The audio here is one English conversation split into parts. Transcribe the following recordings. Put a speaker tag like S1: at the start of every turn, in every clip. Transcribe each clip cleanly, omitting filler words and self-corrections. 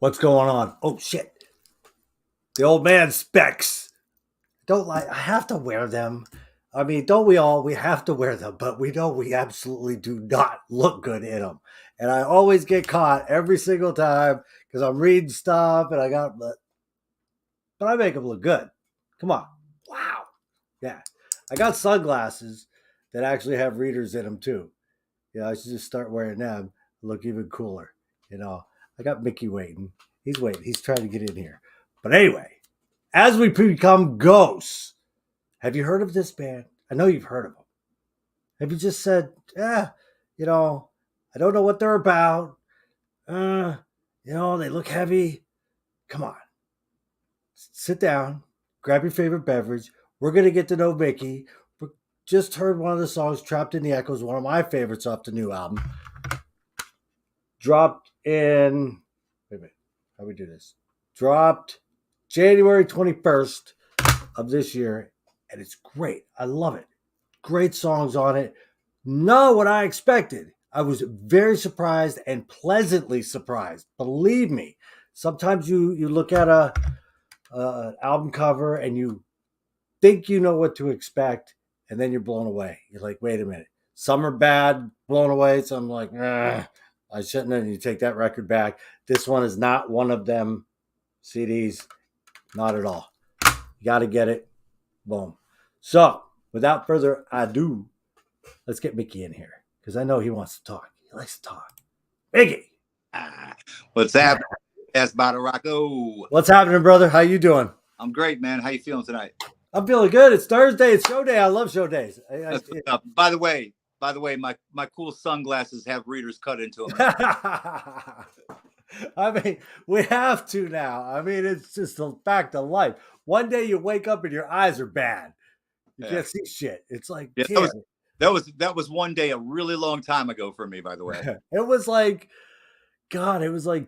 S1: What's going on? Oh shit. The old man specs. Don't like I have to wear them. I mean, don't we all? We have to wear them, but we know we absolutely do not look good in them. And I always get caught every single time because I'm reading stuff and but I make them look good. Come on. Wow. Yeah. I got sunglasses that actually have readers in them too. Yeah, I should just start wearing them. Look even cooler. I got Mickey waiting. He's waiting. He's trying to get in here. But anyway, as we become ghosts, have you heard of this band? I know you've heard of them. Have you just said, you know, I don't know what they're about. Uh, they look heavy. Come on. Sit down, grab your favorite beverage. We're going to get to know Mickey. We just heard one of the songs, Trapped in the Echoes, one of my favorites off the new album. Dropped in, wait a minute, how do we do this? Dropped January 21st of this year, and it's great. I love it. Great songs on it. Not what I expected. I was very surprised and pleasantly surprised. Believe me, sometimes you look at an album cover and you think you know what to expect, and then you're blown away. You're like, wait a minute. Some are bad, blown away. So I'm like, I shouldn't have. You take that record back. This one is not one of them CDs. Not at all. You got to get it. Boom. So, without further ado, let's get Mickey in here because I know he wants to talk. He likes to talk. Mickey.
S2: What's happening? That's Bada Rocco.
S1: What's happening, brother? How you doing?
S2: I'm great, man. How you feeling tonight?
S1: I'm feeling good. It's Thursday. It's show day. I love show days.
S2: By the way, my cool sunglasses have readers cut into them.
S1: I mean, we have to now. I mean, it's just a fact of life. One day you wake up and your eyes are bad. You can't see shit. It's like,
S2: that was one day a really long time ago for me, by the way.
S1: It was like, God, it was like,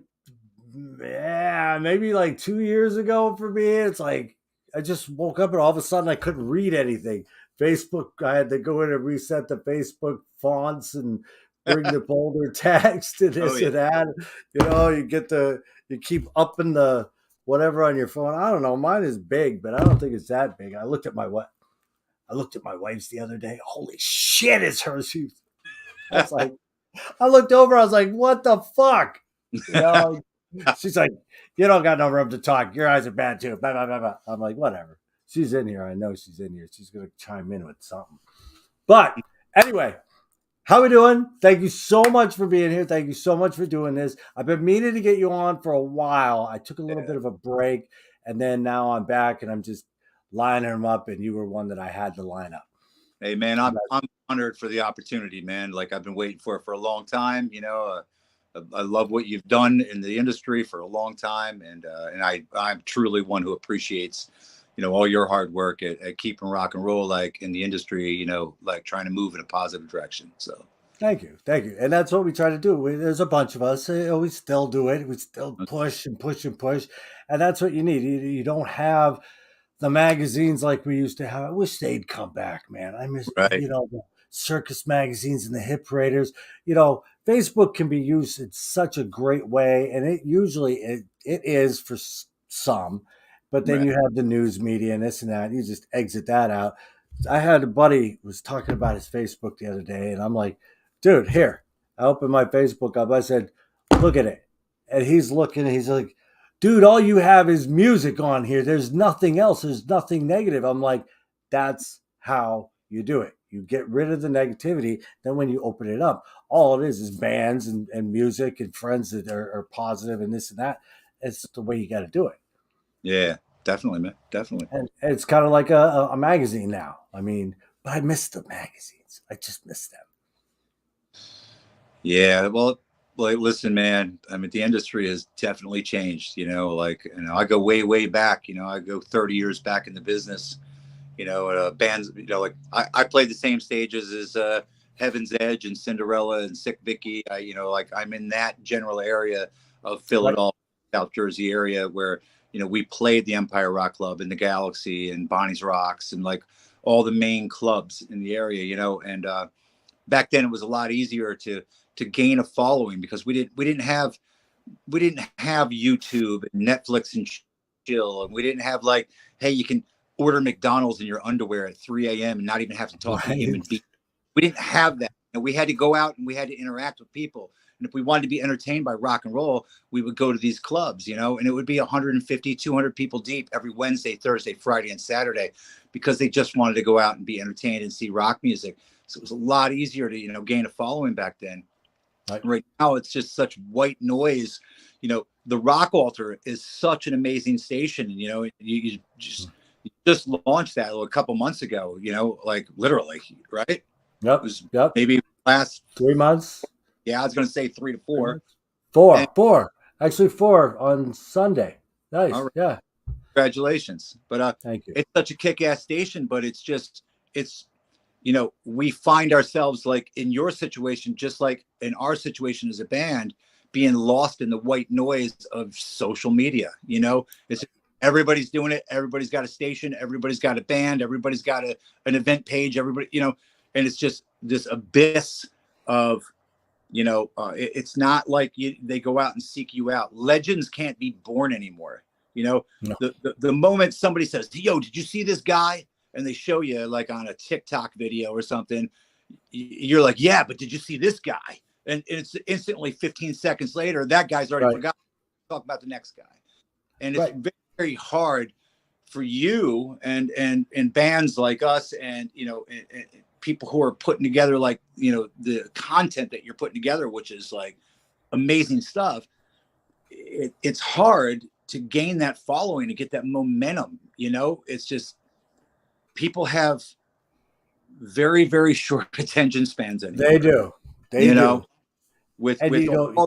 S1: yeah, maybe like 2 years ago for me. It's like, I just woke up and all of a sudden I couldn't read anything. Facebook, I had to go in and reset the Facebook fonts and bring the bolder text and this and that. You keep upping the whatever on your phone. I don't know. Mine is big, but I don't think it's that big. I looked at my wife's the other day. Holy shit, it's hers. I was like, I looked over. I was like, what the fuck? She's like, you don't got no room to talk. Your eyes are bad too. Blah, blah, blah, blah. I'm like, whatever. She's in here. I know she's in here. She's going to chime in with something. But anyway, how we doing? Thank you so much for being here. Thank you so much for doing this. I've been meaning to get you on for a while. I took a little bit of a break, and then now I'm back, and I'm just lining them up, and you were one that I had to line up.
S2: Hey, man, I'm honored for the opportunity, man. Like, I've been waiting for it for a long time, I love what you've done in the industry for a long time, and I'm truly one who appreciates, all your hard work at keeping rock and roll like in the industry, like trying to move in a positive direction. So
S1: thank you, and that's what we try to do. There's a bunch of us. We still do it. We still push and push and push, and that's what you need. You don't have the magazines like we used to have. I wish they'd come back, man. I miss the circus magazines and the hit paraders. Facebook can be used in such a great way, and it is for some, but then you have the news media and this and that. And you just exit that out. I had a buddy who was talking about his Facebook the other day, and I'm like, dude, here. I opened my Facebook up. I said, look at it. And he's looking, and he's like, dude, all you have is music on here. There's nothing else. There's nothing negative. I'm like, that's how you do it. You get rid of the negativity. Then when you open it up, all it is bands and music and friends that are positive and this and that. It's the way you got to do it.
S2: Yeah, definitely, man. Definitely.
S1: And it's kind of like a magazine now. I mean, but I miss the magazines. I just miss them.
S2: Yeah, well, listen, man. I mean, the industry has definitely changed. I go way back. I go 30 years back in the business. Bands. I played the same stages as Heaven's Edge and Cinderella and Sick Vicky. I'm in that general area of Philadelphia, South Jersey area where we played the Empire Rock Club and the Galaxy and Bonnie's Rocks and like all the main clubs in the area. And back then it was a lot easier to gain a following because we didn't have we didn't have YouTube and Netflix and chill, and we didn't have like, hey, you can order McDonald's in your underwear at 3 a.m. and not even have to talk to a human
S1: Right.
S2: being. We didn't have that. And we had to go out and we had to interact with people. And if we wanted to be entertained by rock and roll, we would go to these clubs, you know, and it would be 150, 200 people deep every Wednesday, Thursday, Friday, and Saturday, because they just wanted to go out and be entertained and see rock music. So it was a lot easier to, you know, gain a following back then.
S1: Right.
S2: Right now, it's just such white noise. You know, the Rock Altar is such an amazing station. You know, you just launched that a couple months ago, you know, like literally, right? It
S1: Yep.
S2: was
S1: Yep.
S2: maybe last,
S1: 3 months.
S2: yeah, I was going to say 3 to 4. And,
S1: Four. Actually, 4 on Sunday.
S2: all
S1: Nice.
S2: right,
S1: Yeah.
S2: congratulations. But
S1: Thank you.
S2: it's such a kick-ass station, but it's, you know, we find ourselves like in your situation, just like in our situation as a band, being lost in the white noise of social media. You know, it's everybody's doing it. Everybody's got a station. Everybody's got a band. Everybody's got an event page. Everybody, you know, and it's just this abyss of, you know, it's not like they go out and seek you out. Legends can't be born anymore. You know,
S1: No.
S2: the moment somebody says, yo, did you see this guy? And they show you like on a TikTok video or something, you're like, yeah, but did you see this guy? And it's instantly 15 seconds later, that guy's already
S1: Right.
S2: forgotten to talk about the next guy. And it's
S1: Right.
S2: very, very hard for you and bands like us and, you know, and people who are putting together, like, you know, the content that you're putting together, which is like amazing stuff. It's hard to gain that following, to get that momentum. You know, it's just, people have very, very short attention spans anymore.
S1: They do. They
S2: you
S1: do.
S2: know, with
S1: And you know,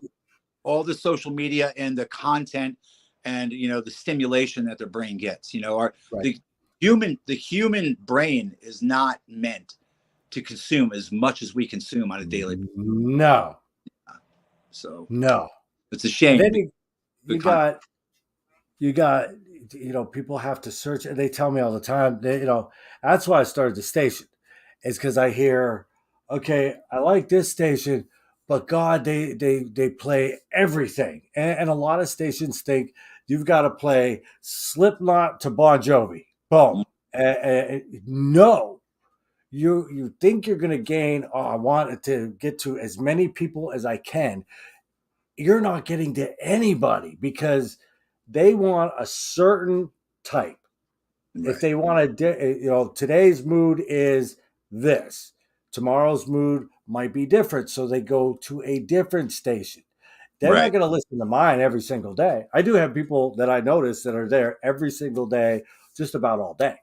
S2: all the social media and the content and, you know, the stimulation that their brain gets. You know,
S1: right.
S2: the human brain is not meant to consume as much as we consume on a daily basis.
S1: No.
S2: So
S1: No.
S2: it's a shame.
S1: And then you got, you know, people have to search, and they tell me all the time, you know, that's why I started the station, is because I hear, okay, I like this station, but God, they play everything. And a lot of stations think you've got to play Slipknot to Bon Jovi. Boom. No. You think you're going to gain, oh, I want to get to as many people as I can. You're not getting to anybody because they want a certain type.
S2: Right.
S1: If they want to, you know, today's mood is this. Tomorrow's mood might be different, so they go to a different station. They're not going to listen to mine every single day. I do have people that I notice that are there every single day, just about all day.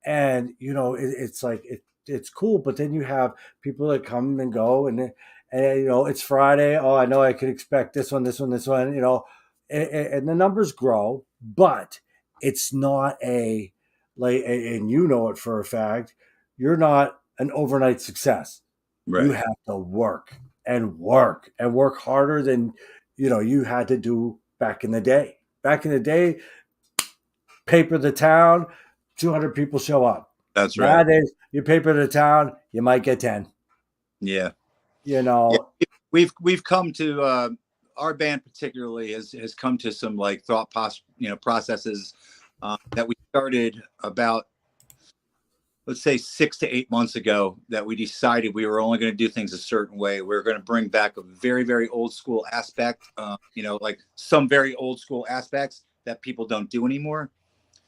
S1: And you know, it's like it's cool, but then you have people that come and go, and you know, it's Friday. Oh, I know I could expect this one, this one, this one. You know, and the numbers grow, but it's not a like, and you know it for a fact. You're not an overnight success.
S2: Right.
S1: You have to work and work and work harder than you know you had to do back in the day. Back in the day, paper the town, 200 people show up.
S2: That's right.
S1: Nowadays, you paper the town, you might get 10.
S2: Yeah.
S1: You know,
S2: yeah. We've come to our band particularly has come to some like processes that we started about, let's say 6 to 8 months ago, that we decided we were only going to do things a certain way. We were going to bring back a very, very old school aspect, you know, like some very old school aspects that people don't do anymore.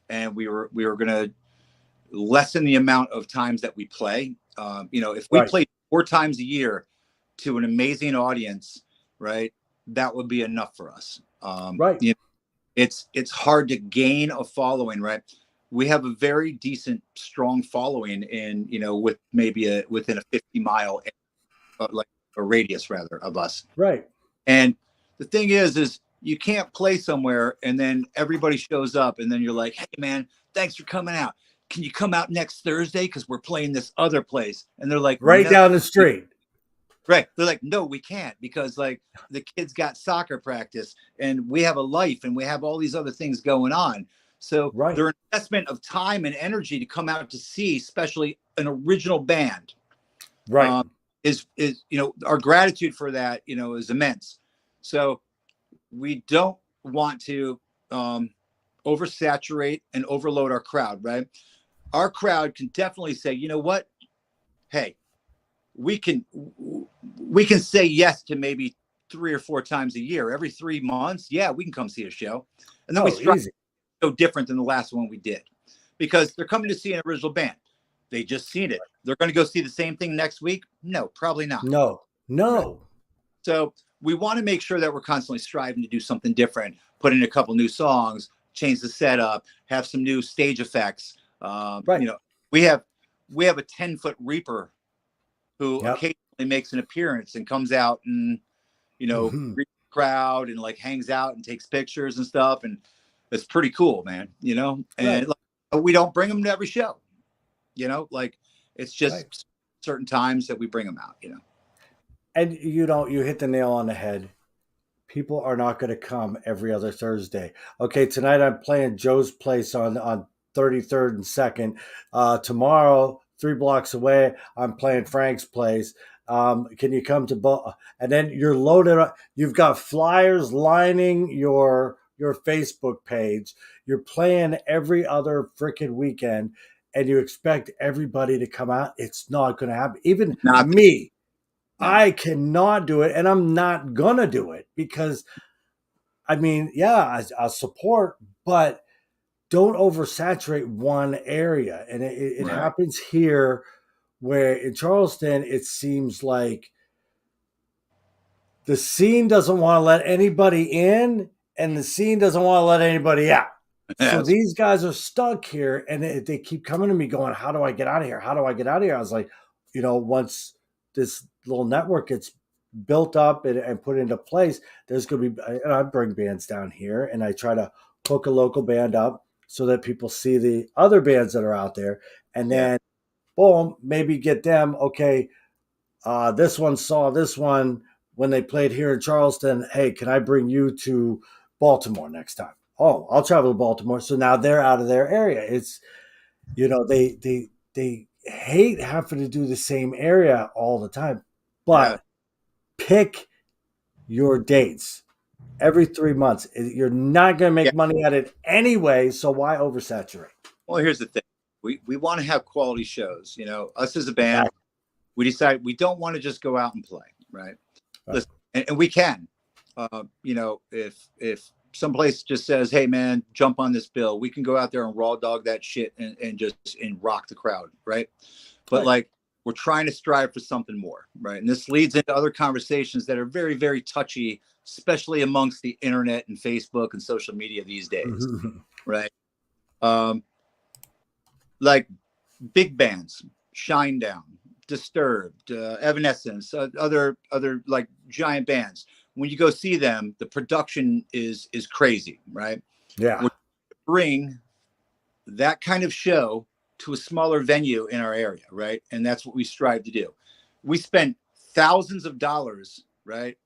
S2: And we were going to lessen the amount of times that we play. You know, if we play 4 times a year to an amazing audience, right, that would be enough for us.
S1: right.
S2: You know, it's hard to gain a following, right? We have a very decent, strong following in, you know, with maybe within a 50-mile, like a radius rather, of us.
S1: Right.
S2: And the thing is you can't play somewhere and then everybody shows up and then you're like, hey man, thanks for coming out. Can you come out next Thursday? Because we're playing this other place. And they're like,
S1: right
S2: no.
S1: down the street.
S2: Right. They're like, no, we can't, because like the kids got soccer practice and we have a life and we have all these other things going on. So their investment of time and energy to come out to see, especially an original band,
S1: right,
S2: is, you know, our gratitude for that, you know, is immense. So we don't want to oversaturate and overload our crowd, right? Our crowd can definitely say, you know what? Hey, we can we can say yes to maybe 3 or 4 times a year, every 3 months. Yeah, we can come see a show, and then we
S1: Oh,
S2: strive
S1: easy.
S2: so different than the last one we did, because they're coming to see an original band. They just seen it. They're going to go see the same thing next week? No, probably not.
S1: No,
S2: Right.
S1: no.
S2: So we want to make sure that we're constantly striving to do something different, put in a couple new songs, change the setup, have some new stage effects.
S1: Right.
S2: We have a 10-foot Reaper who
S1: Yep.
S2: occasionally makes an appearance and comes out and
S1: Hmm.
S2: greets the crowd and like hangs out and takes pictures and stuff, and it's pretty cool, man.
S1: Right.
S2: And like, we don't bring them to every show. Like it's
S1: Right.
S2: just certain times that we bring them out.
S1: And you hit the nail on the head. People are not going to come every other Thursday. Okay, tonight I'm playing Joe's Place on 33rd and Second. Tomorrow, 3 blocks away, I'm playing Frank's Place. Can you come to both? And then you're loaded up. You've got flyers lining your Facebook page. You're playing every other freaking weekend, and you expect everybody to come out. It's not going to happen. Even
S2: Not
S1: me.
S2: no.
S1: I cannot do it, and I'm not gonna do it because I mean, yeah, I'll support, but don't oversaturate one area. And it
S2: Right.
S1: happens here where in Charleston, it seems like the scene doesn't want to let anybody in, and the scene doesn't want to let anybody out. So
S2: Yes.
S1: these guys are stuck here, and they keep coming to me going, "How do I get out of here? How do I get out of here?" I was like, once this little network gets built up and put into place, there's going to be, and I bring bands down here, and I try to hook a local band up so that people see the other bands that are out there, and
S2: Yeah.
S1: then boom, maybe get them. Okay, this one saw this one when they played here in Charleston. Hey, can I bring you to Baltimore next time? Oh, I'll travel to Baltimore. So now they're out of their area. It's they hate having to do the same area all the time,
S2: Yeah.
S1: but pick your dates every 3 months. You're not going to
S2: Yeah.
S1: make money at it anyway, so why oversaturate?
S2: Well, here's the thing. We want to have quality shows. Us as a band,
S1: Exactly.
S2: we decide we don't want to just go out and play, right?
S1: Right.
S2: Listen, and we can. If someplace just says, "Hey, man, jump on this bill," we can go out there and raw dog that shit and just rock the crowd, right? But
S1: Right.
S2: like we're trying to strive for something more, right? And this leads into other conversations that are very, very touchy, especially amongst the internet and Facebook and social media these days, right? Um, like big bands, Shinedown, Disturbed, Evanescence, other like giant bands. When you go see them, the production is crazy, right?
S1: Yeah.
S2: We bring that kind of show to a smaller venue in our area, right? And that's what we strive to do. We spend thousands of dollars, right,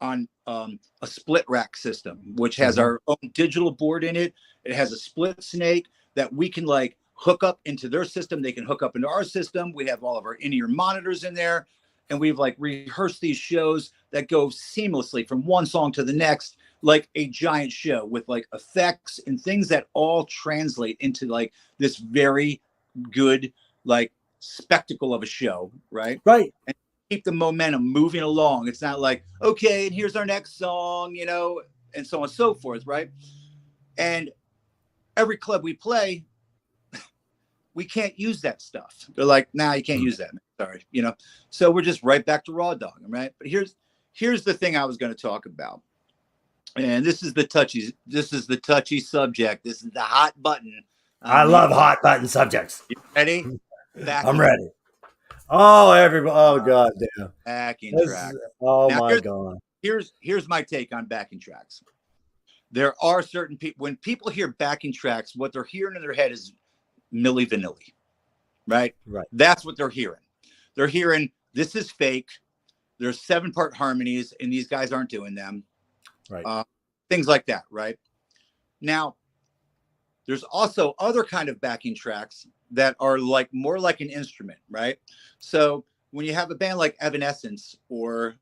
S2: on a split rack system, which has
S1: Mhm.
S2: our own digital board in it. It has a split snake that we can like hook up into their system. They can hook up into our system. We have all of our in-ear monitors in there. And we've like rehearsed these shows that go seamlessly from one song to the next, like a giant show with like effects and things that all translate into like this very good, like spectacle of a show, right?
S1: Right.
S2: And keep the momentum moving along. It's not like, okay, and here's our next song, and so on and so forth, right? And every club we play, we can't use that stuff. They're like, nah, you can't use that. Man. Sorry. So we're just right back to raw dog, right? But here's the thing I was going to talk about. And this is the touchy subject. This is the hot button
S1: I
S2: on the
S1: love hot button subjects.
S2: you ready?
S1: I'm
S2: Backing
S1: ready. Oh, everybody. Oh,
S2: uh,
S1: God damn.
S2: backing
S1: This
S2: track.
S1: is, oh,
S2: Now
S1: my God.
S2: here's my take on backing tracks. There are certain people when people hear backing tracks, what they're hearing in their head is Milli Vanilli, right?
S1: Right.
S2: That's what they're hearing. They're hearing this is fake. There's 7-part harmonies, and these guys aren't doing them.
S1: Right.
S2: Things like that, right? Now, there's also other kind of backing tracks that are like more like an instrument, right? So when you have a band like Evanescence or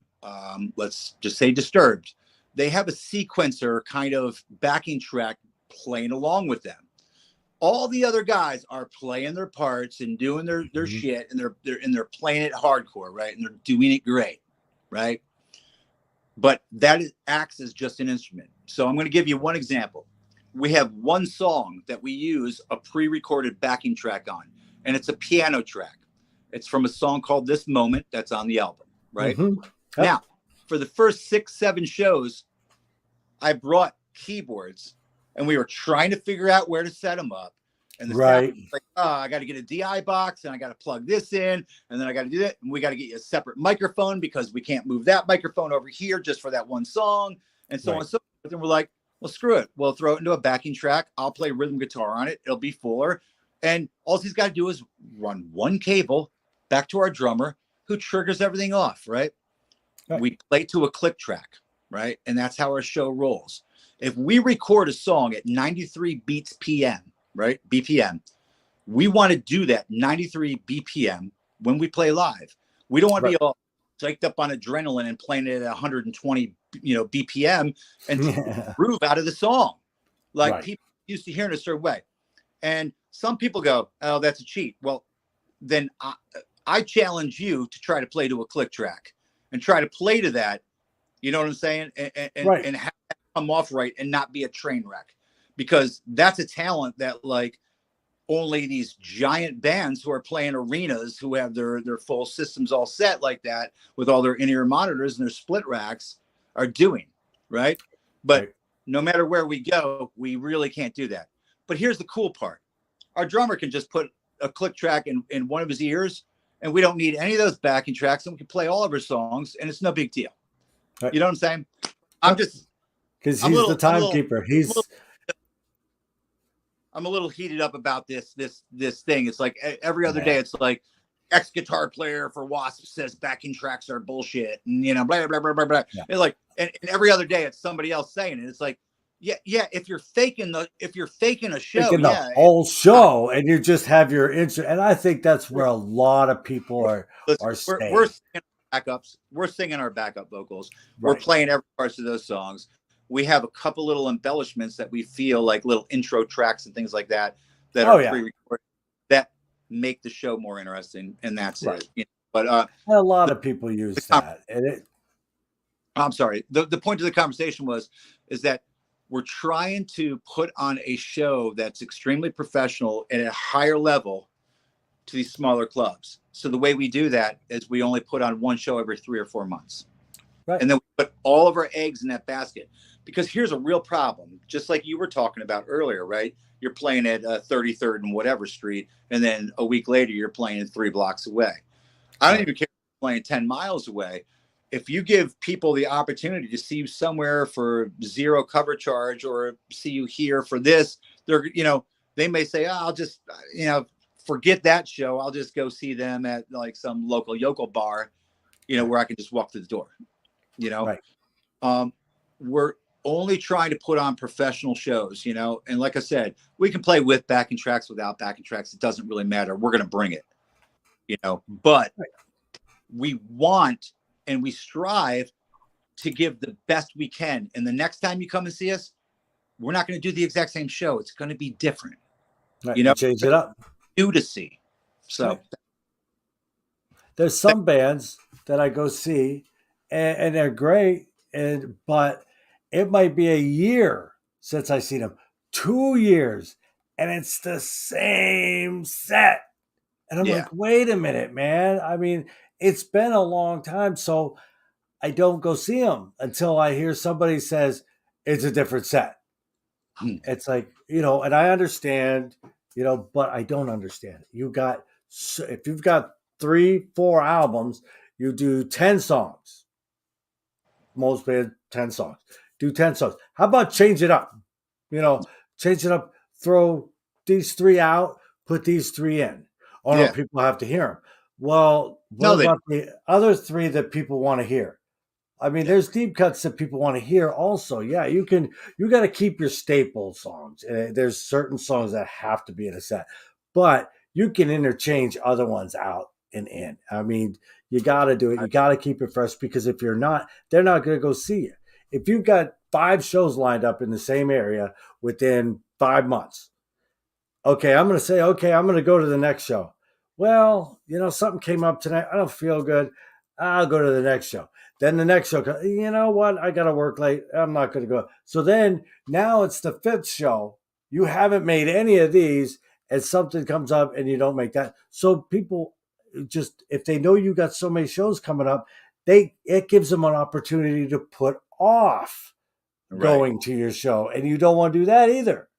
S2: let's just say Disturbed, they have a sequencer kind of backing track playing along with them. All the other guys are playing their parts and doing their
S1: Mhm.
S2: shit, and they're playing it hardcore, right? And they're doing it great, right? But acts as just an instrument. So I'm going to give you one example. We have one song that we use a pre-recorded backing track on, and it's a piano track. It's from a song called "This Moment" that's on the album, right?
S1: Mhm. Yep.
S2: Now, for the first 6, 7 shows, I brought keyboards, and we were trying to figure out where to set them up. And the sound
S1: Right.
S2: was like, oh, I got to get a DI box, and I got to plug this in, and then I got to do that, and we got to get you a separate microphone because we can't move that microphone over here just for that one song, and so on
S1: Right.
S2: and so forth. And we're like, well, screw it. We'll throw it into a backing track. I'll play rhythm guitar on it. It'll be fuller. And all he's got to do is run one cable back to our drummer who triggers everything off, right?
S1: Right.
S2: We play to a click track, right? And that's how our show rolls. If we record a song at 93 beats PM, right? BPM, we want to do that 93 BPM when we play live. We don't want to
S1: Right.
S2: be all psyched up on adrenaline and playing it at 120, BPM and take the
S1: Yeah.
S2: groove out of the song. Like
S1: Right.
S2: people used to hear in a certain way. And some people go, oh, that's a cheat. Well, then I challenge you to try to play to a click track and try to play to that. You know what I'm saying?
S1: Right.
S2: And have that come off right and not be a train wreck, because that's a talent that like only these giant bands who are playing arenas who have their full systems all set like that with all their in-ear monitors and their split racks are doing, right? But
S1: Right.
S2: no matter where we go, we really can't do that. But here's the cool part. Our drummer can just put a click track in one of his ears, and we don't need any of those backing tracks, and we can play all of our songs, and it's no big deal.
S1: Right.
S2: You know what I'm saying? I'm just
S1: Because
S2: I'm a
S1: he's the
S2: little I'm a little
S1: timekeeper.
S2: I'm a little,
S1: He's
S2: I'm a little heated up about this thing. It's like every other day
S1: yeah.
S2: it's like ex guitar player for Wasp says backing tracks are bullshit, and blah blah blah blah blah.
S1: Yeah.
S2: And like and every other day it's somebody else saying it. It's like yeah, if you're faking a show,
S1: Taking the
S2: yeah.
S1: whole show and you just have your intro. And I think that's where a lot of people
S2: Listen,
S1: are
S2: we're
S1: staying.
S2: singing backups. We're singing our backup vocals. We're
S1: Right.
S2: playing every parts of those songs. We have a couple little embellishments that we feel like little intro tracks and things like that that
S1: Oh
S2: are
S1: yeah.
S2: pre-recorded that make the show more interesting, and that's
S1: Right.
S2: it. But
S1: And a lot
S2: the,
S1: of people
S2: the
S1: use that. And it
S2: I'm sorry. The point of the conversation is that we're trying to put on a show that's extremely professional and at a higher level to these smaller clubs. So the way we do that is we only put on one show every 3 or 4 months.
S1: right.
S2: And then we put all of our eggs in that basket. Because here's a real problem, just like you were talking about earlier, right? You're playing at 33rd and whatever street, and then a week later you're playing 3 blocks away. I don't
S1: Right.
S2: even care if you're playing 10 miles away. If you give people the opportunity to see you somewhere for zero cover charge or see you here for this, they're, they may say, oh, I'll just, forget that show. I'll just go see them at like some local yokel bar,
S1: Right.
S2: where I can just walk through the door, you know?
S1: Right.
S2: We're only trying to put on professional shows, and like I said, we can play with backing tracks, without backing tracks. It doesn't really matter. We're going to bring it, but
S1: Right.
S2: we want and we strive to give the best we can. And the next time you come and see us, we're not going to do the exact same show. It's going to be different,
S1: Right. And change it up.
S2: new to see. So
S1: Right. There's some bands that I go see and they're great, but it might be a year since I seen them, 2 years, and it's the same set. And I'm
S2: yeah,
S1: like, wait a minute, man. I mean, it's been a long time, so I don't go see them until I hear somebody says it's a different set. It's like, and I understand, but I don't understand. If you've got 3, 4 albums, you do 10 songs. Most bands, 10 songs. Do 10 songs. How about change it up? Change it up, throw these 3 out, put these 3 in. Oh no,
S2: yeah.
S1: people have to hear them. Well, what
S2: No, they
S1: about the other 3 that people want to hear? I mean,
S2: yeah.
S1: there's deep cuts that people want to hear also. Yeah, you got to keep your staple songs. There's certain songs that have to be in a set, but you can interchange other ones out and in. I mean, you got to do it. You got to keep it fresh, because if you're not, they're not going to go see you. if you've got 5 shows lined up in the same area within 5 months, okay, I'm going to say, okay, I'm going to go to the next show. Well, something came up tonight. I don't feel good. I'll go to the next show. Then the next show, you know what? I got to work late. I'm not going to go. So then now it's the 5th show. You haven't made any of these, and something comes up and you don't make that. So people just, if they know you got so many shows coming up, it gives them an opportunity to put off
S2: Right.
S1: going to your show. And you don't want to do that either.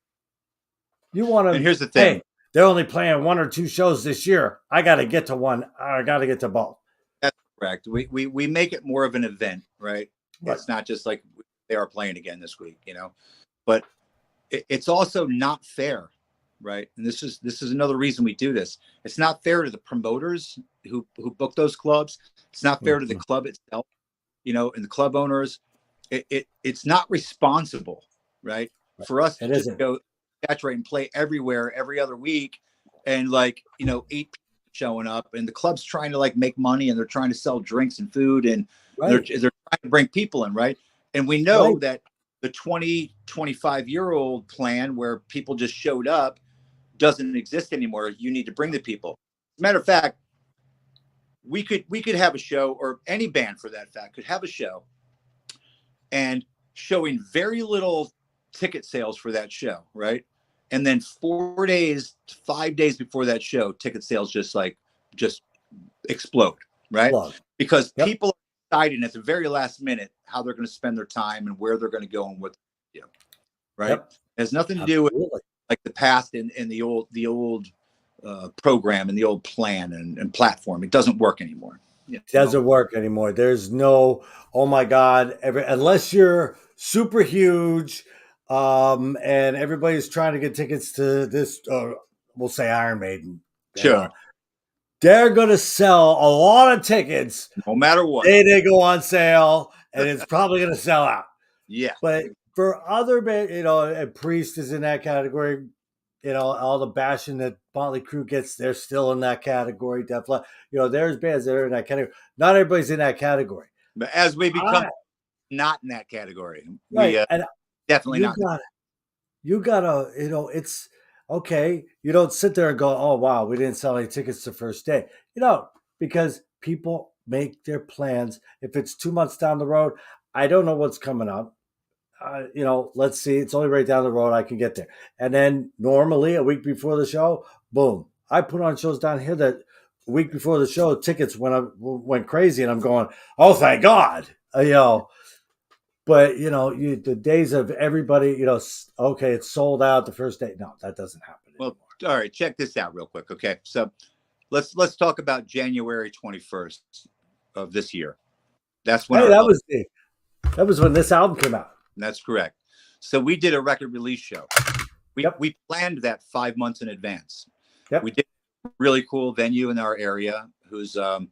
S1: You want
S2: And
S1: to,
S2: here's the thing.
S1: hey, they're only playing 1 or 2 shows this year. I got to get to one. I got to get to both.
S2: That's correct. We make it more of an event, right?
S1: Right.
S2: It's not just like they are playing again this week, but it's also not fair, right? And this is another reason we do this. It's not fair to the promoters who book those clubs. It's not fair to the club itself, and the club owners. It's not responsible, right? For us to just go saturate and play everywhere every other week, and 8 people showing up, and the club's trying to make money, and they're trying to sell drinks and food, and they're trying to bring people in, right? And we know that the 20-25-year-old plan where people just showed up doesn't exist anymore. You need to bring the people. As a matter of fact, we could have a show, or any band for that fact could have a show, and showing very little ticket sales for that show, right? And then 4 days, 5 days before that show, ticket sales just explode, right? Because people are deciding at the very last minute how they're going to spend their time and where they're going to go and what they do, right? It has nothing to do with the past and the old program and the old plan and platform. It doesn't work anymore.
S1: It doesn't work anymore. There's no, oh my God, unless you're super huge, and everybody's trying to get tickets to this, we'll say Iron Maiden.
S2: Sure.
S1: They're going to sell a lot of tickets.
S2: No matter what.
S1: They go on sale, and it's probably going to sell out.
S2: Yeah.
S1: But for other bands, and Priest is in that category. All the bashing that Motley Crue gets, they're still in that category. Def Leppard, there's bands that are in that category. Not everybody's in that category.
S2: But as we become not in that category,
S1: right?
S2: And definitely
S1: you
S2: not.
S1: You gotta, it's okay. You don't sit there and go, "Oh wow, we didn't sell any tickets the first day." Because people make their plans. If it's 2 months down the road, I don't know what's coming up. Let's see. It's only right down the road. I can get there. And then normally a week before the show, boom. I put on shows down here that a week before the show, tickets went crazy, and I'm going, oh, thank God. But the days of everybody, okay, it's sold out the first day. No, that doesn't happen anymore.
S2: Well, all right, check this out real quick. Okay, so let's talk about January 21st of this year. That's when
S1: that was when this album came out.
S2: That's correct. So we did a record release show. We planned that 5 months in advance. We did a really cool venue in our area who's, their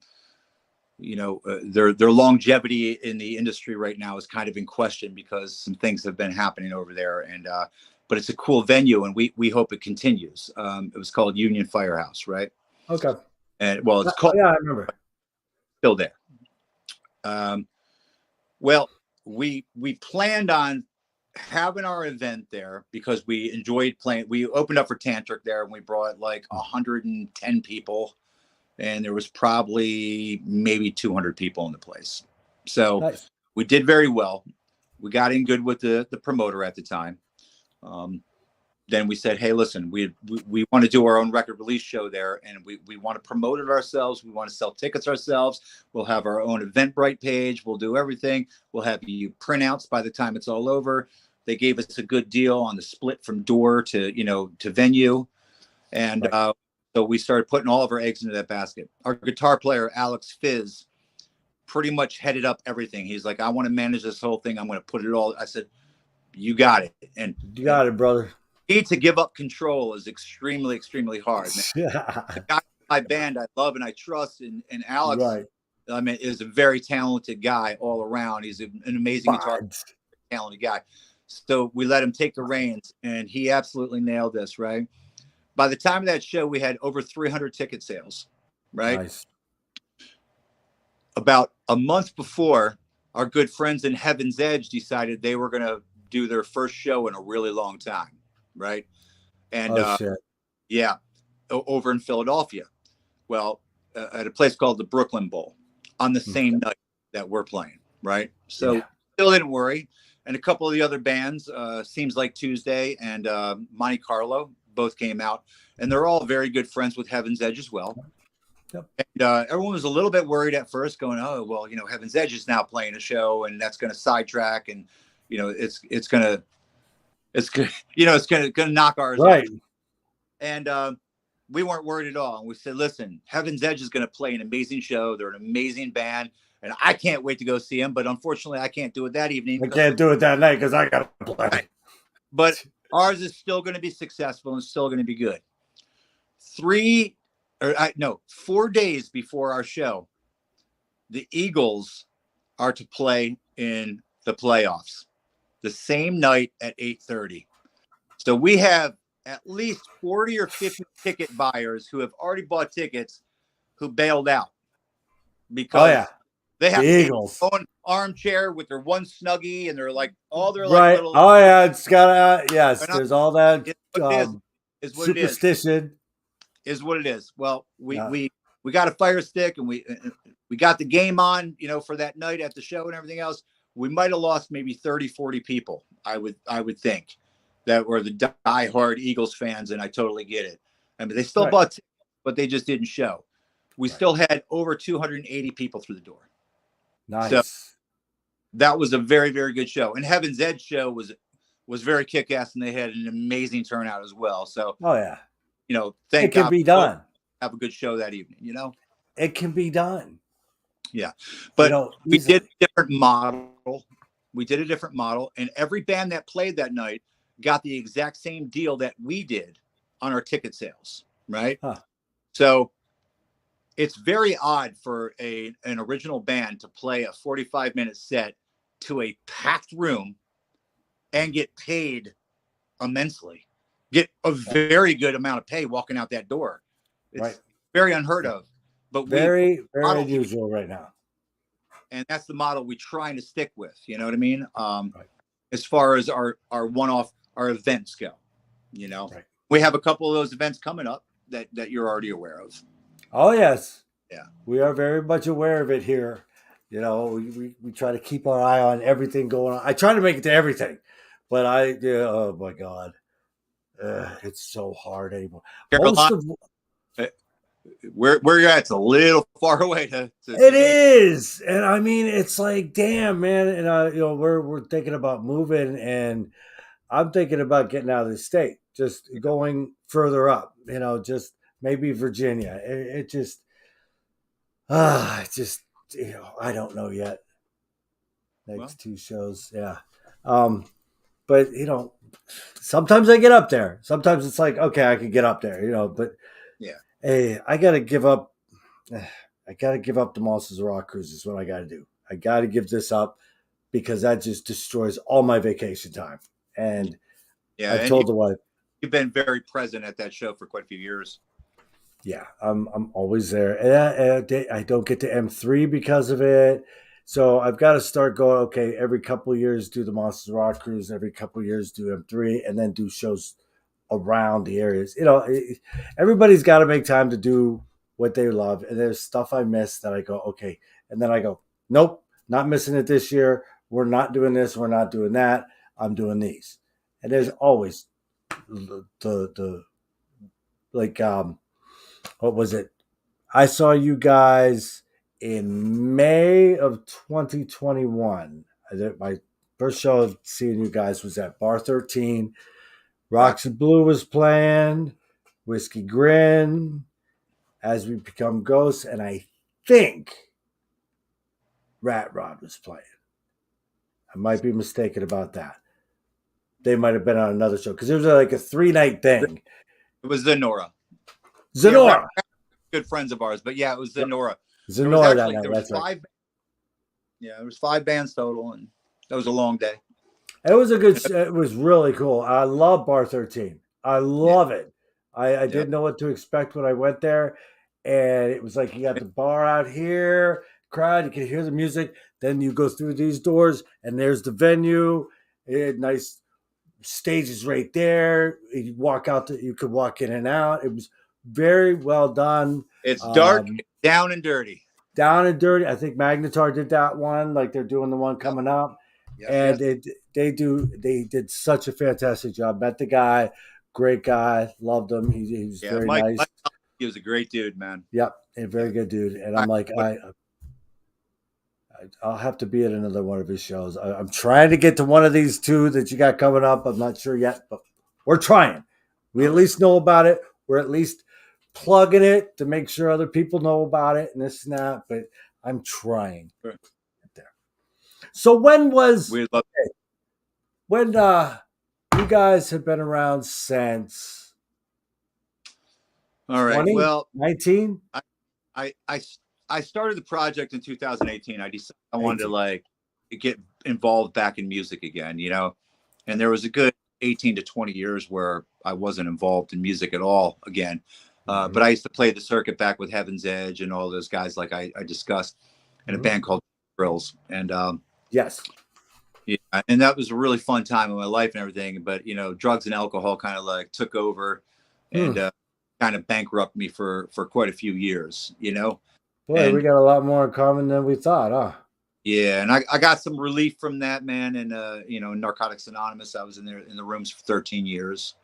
S2: longevity in the industry right now is kind of in question because some things have been happening over there. And but it's a cool venue, and we hope it continues. It was called Union Firehouse, right?
S1: Okay.
S2: And it's called.
S1: Yeah, I remember.
S2: Still there. Well, we planned on having our event there because we enjoyed playing. We opened up for Tantric there, and we brought 110 people, and there was probably maybe 200 people in the place. So we did very well. We got in good with the promoter at the time. Then we said, hey, listen, we want to do our own record release show there, and we want to promote it ourselves. We want to sell tickets ourselves. We'll have our own Eventbrite page. We'll do everything. We'll have you printouts by the time it's all over. They gave us a good deal on the split from door to venue. And so we started putting all of our eggs into that basket. Our guitar player, Alex Fizz, pretty much headed up everything. He's like, I want to manage this whole thing. I'm going to put it all. I said, you got it. And
S1: you got it, brother.
S2: To give up control is extremely, extremely hard. The guy in my band I love and I trust, and Alex, I mean, is a very talented guy all around. He's an amazing guitar, talented guy. So we let him take the reins, and he absolutely nailed this. Right. By the time of that show, we had over 300 ticket sales. Right.
S1: Nice.
S2: About a month before, our good friends in Heaven's Edge decided they were going to do their first show in a really long time, right? And
S1: Oh shit.
S2: yeah, over in Philadelphia. Well, at a place called the Brooklyn Bowl on the same night that we're playing, right? So
S1: Yeah.
S2: still didn't worry. And a couple of the other bands, Seems Like Tuesday and Monte Carlo, both came out, and they're all very good friends with Heaven's Edge as well.
S1: Yep.
S2: And everyone was a little bit worried at first, going, "Oh, well, you know, Heaven's Edge is now playing a show, and that's going to sidetrack, and you know, it's gonna, you know, it's gonna knock ours
S1: Right.
S2: off." And we weren't worried at all. And we said, "Listen, Heaven's Edge is going to play an amazing show. They're an amazing band, and I can't wait to go see them. But unfortunately, I can't do it that evening.
S1: I can't do it that night because I got to play."
S2: Right. But ours is still going to be successful and still going to be good. 4 days before our show, the Eagles are to play in the playoffs the same night at 8:30. So we have at least 40 or 50 ticket buyers who have already bought tickets who bailed out because they have
S1: the
S2: to
S1: Eagles.
S2: go in armchair with their one snuggie and they're like all their like
S1: Right.
S2: little.
S1: Oh yeah, it's got yes. There's all that
S2: Is what it is.
S1: superstition.
S2: Is what it is. Well, we got a fire stick and we got the game on, you know, for that night at the show and everything else. We might have lost maybe 30, 40 people. I would think that were the diehard Eagles fans, and I totally get it. I mean, they still bought tickets, but they just didn't show. We still had over 280 people through the door.
S1: Nice.
S2: So that was a very, very good show. And Heaven's Edge show was very kick-ass, and they had an amazing turnout as well. So you know, thank God
S1: it can be done.
S2: Have a good show that evening, you know?
S1: It can be done.
S2: Yeah. But
S1: you know,
S2: we did a different model. We did a different model, and every band that played that night got the exact same deal that we did on our ticket sales, right? So it's very odd for an original band to play a 45-minute set to a packed room and get paid immensely, get a very good amount of pay walking out that door. It's very unheard of, but
S1: very unusual right now.
S2: And that's the model we're trying to stick with. You know what I mean? As far as our one-off, our events go, you know, we have a couple of those events coming up that you're already aware of.
S1: Oh yes.
S2: Yeah.
S1: We are very much aware of it here. You know, we try to keep our eye on everything going on. I try to make it to everything, but oh my God. It's so hard anymore.
S2: Where you're at, it's a little far away
S1: it is. And I mean, it's like, damn, man. And you know, we're thinking about moving, and I'm thinking about getting out of the state, just going further up, you know, just maybe Virginia. It just, you know, I don't know yet. Next two shows. Yeah. But you know, sometimes I get up there. Sometimes it's like, okay, I can get up there, you know, but hey, I gotta give up. I gotta give up the Monsters of Rock cruise. Is what I gotta do. I gotta give this up because that just destroys all my vacation time. And I told the wife,
S2: you've been very present at that show for quite a few years.
S1: Yeah, I'm always there, and I don't get to M3 because of it. So I've got to start going. Okay, every couple of years do the Monsters of Rock cruise. Every couple of years do M3, and then do shows around the areas. You know, everybody's got to make time to do what they love. And there's stuff I miss that I go, okay. And then I go, nope, not missing it this year. We're not doing this. We're not doing that. I'm doing these. And there's always the like, what was it? I saw you guys in May of 2021. My first show of seeing you guys was at Bar 13. Rocks and Blue was playing, Whiskey Grin, As We Become Ghosts, and I think Rat Rod was playing. I might be mistaken about that. They might have been on another show because it was like a 3-night thing.
S2: It was Zenora.
S1: Yeah,
S2: good friends of ours, but yeah, it was Zenora.
S1: Zenora that night. That's
S2: right. Yeah, there was 5 bands total, and that was a long day.
S1: It was it was really cool. I love Bar 13. I love it. I didn't know what to expect when I went there. And it was like, you got the bar out here, crowd. You can hear the music. Then you go through these doors, and there's the venue. It had nice stages right there. You walk out. You could walk in and out. It was very well done.
S2: It's dark,
S1: Um,
S2: down and dirty.
S1: Down and dirty. I think Magnetar did that one. Like they're doing the one
S2: Yep.
S1: coming up,
S2: Yes,
S1: and
S2: yes.
S1: they did such a fantastic job. Met the guy, great guy, loved him. He was
S2: Yeah,
S1: very
S2: Mike,
S1: nice.
S2: Mike, he was a great dude, man.
S1: Yep, a very good dude. And I'm like, I'll have to be at another one of his shows. I'm trying to get to one of these two that you got coming up. I'm not sure yet, but we're trying. We at least know about it. We're at least plugging it to make sure other people know about it and this and that. But I'm trying.
S2: Sure.
S1: There. So when you guys have been around since
S2: All right.
S1: 20,
S2: Well,
S1: 19?
S2: I started the project in 2018. I decided I wanted
S1: 18.
S2: to like get involved back in music again, and there was a good 18 to 20 years where I wasn't involved in music at all again. But I used to play the circuit back with Heaven's Edge and all those guys, like I discussed, in a band called Grills. And
S1: yes.
S2: yeah, and that was a really fun time in my life and everything. But drugs and alcohol kind of like took over and kind of bankrupted me for quite a few years,
S1: Boy,
S2: And
S1: we got a lot more in common than we thought, huh?
S2: yeah, and I got some relief from that, man. And Narcotics Anonymous, I was in there in the rooms for 13 years,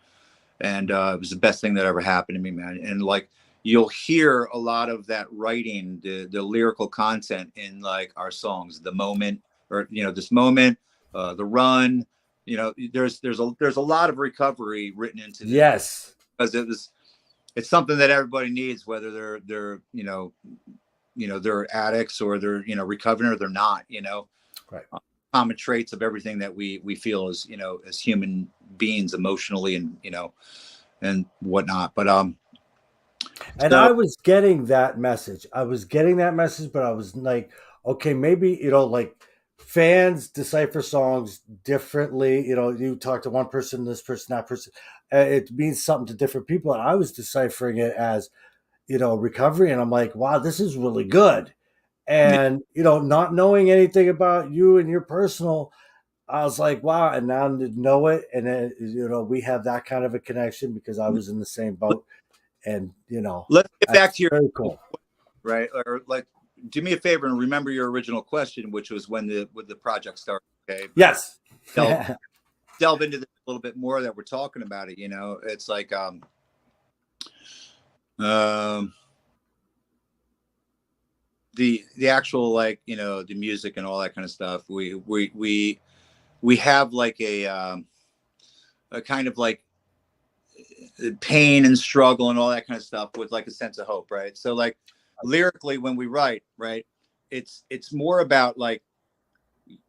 S2: and it was the best thing that ever happened to me, man. And like you'll hear a lot of that writing, the lyrical content in like our songs, the moment, or this moment, the run. There's a lot of recovery written into this.
S1: Yes,
S2: because it's something that everybody needs, whether they're they're addicts or they're recovering or they're not.
S1: right.
S2: Common traits of everything that we feel as as human beings emotionally and and whatnot. But
S1: And
S2: so
S1: I was getting that message. But I was like, okay, maybe, like fans decipher songs differently. You talk to one person, this person, that person. It means something to different people. And I was deciphering it as, recovery. And I'm like, wow, this is really good. And, not knowing anything about you and your personal, I was like, wow. And now to know it. And then, we have that kind of a connection because I was in the same boat. And,
S2: let's get back
S1: that's
S2: to your
S1: very cool.
S2: right, or like do me a favor and remember your original question, which was when the project started. Okay.
S1: Yes.
S2: Delve into this a little bit more that we're talking about it. It's like the actual, like, the music and all that kind of stuff. We have like a kind of like pain and struggle and all that kind of stuff with like a sense of hope, right? So like lyrically when we write, right, it's more about like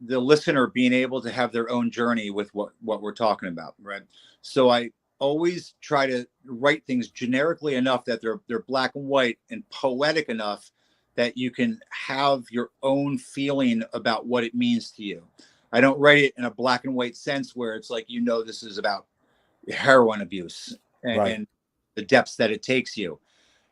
S2: the listener being able to have their own journey with what we're talking about, right? So I always try to write things generically enough that they're black and white and poetic enough that you can have your own feeling about what it means to you. I don't write it in a black and white sense where it's like, this is about heroin abuse and the depths that it takes you.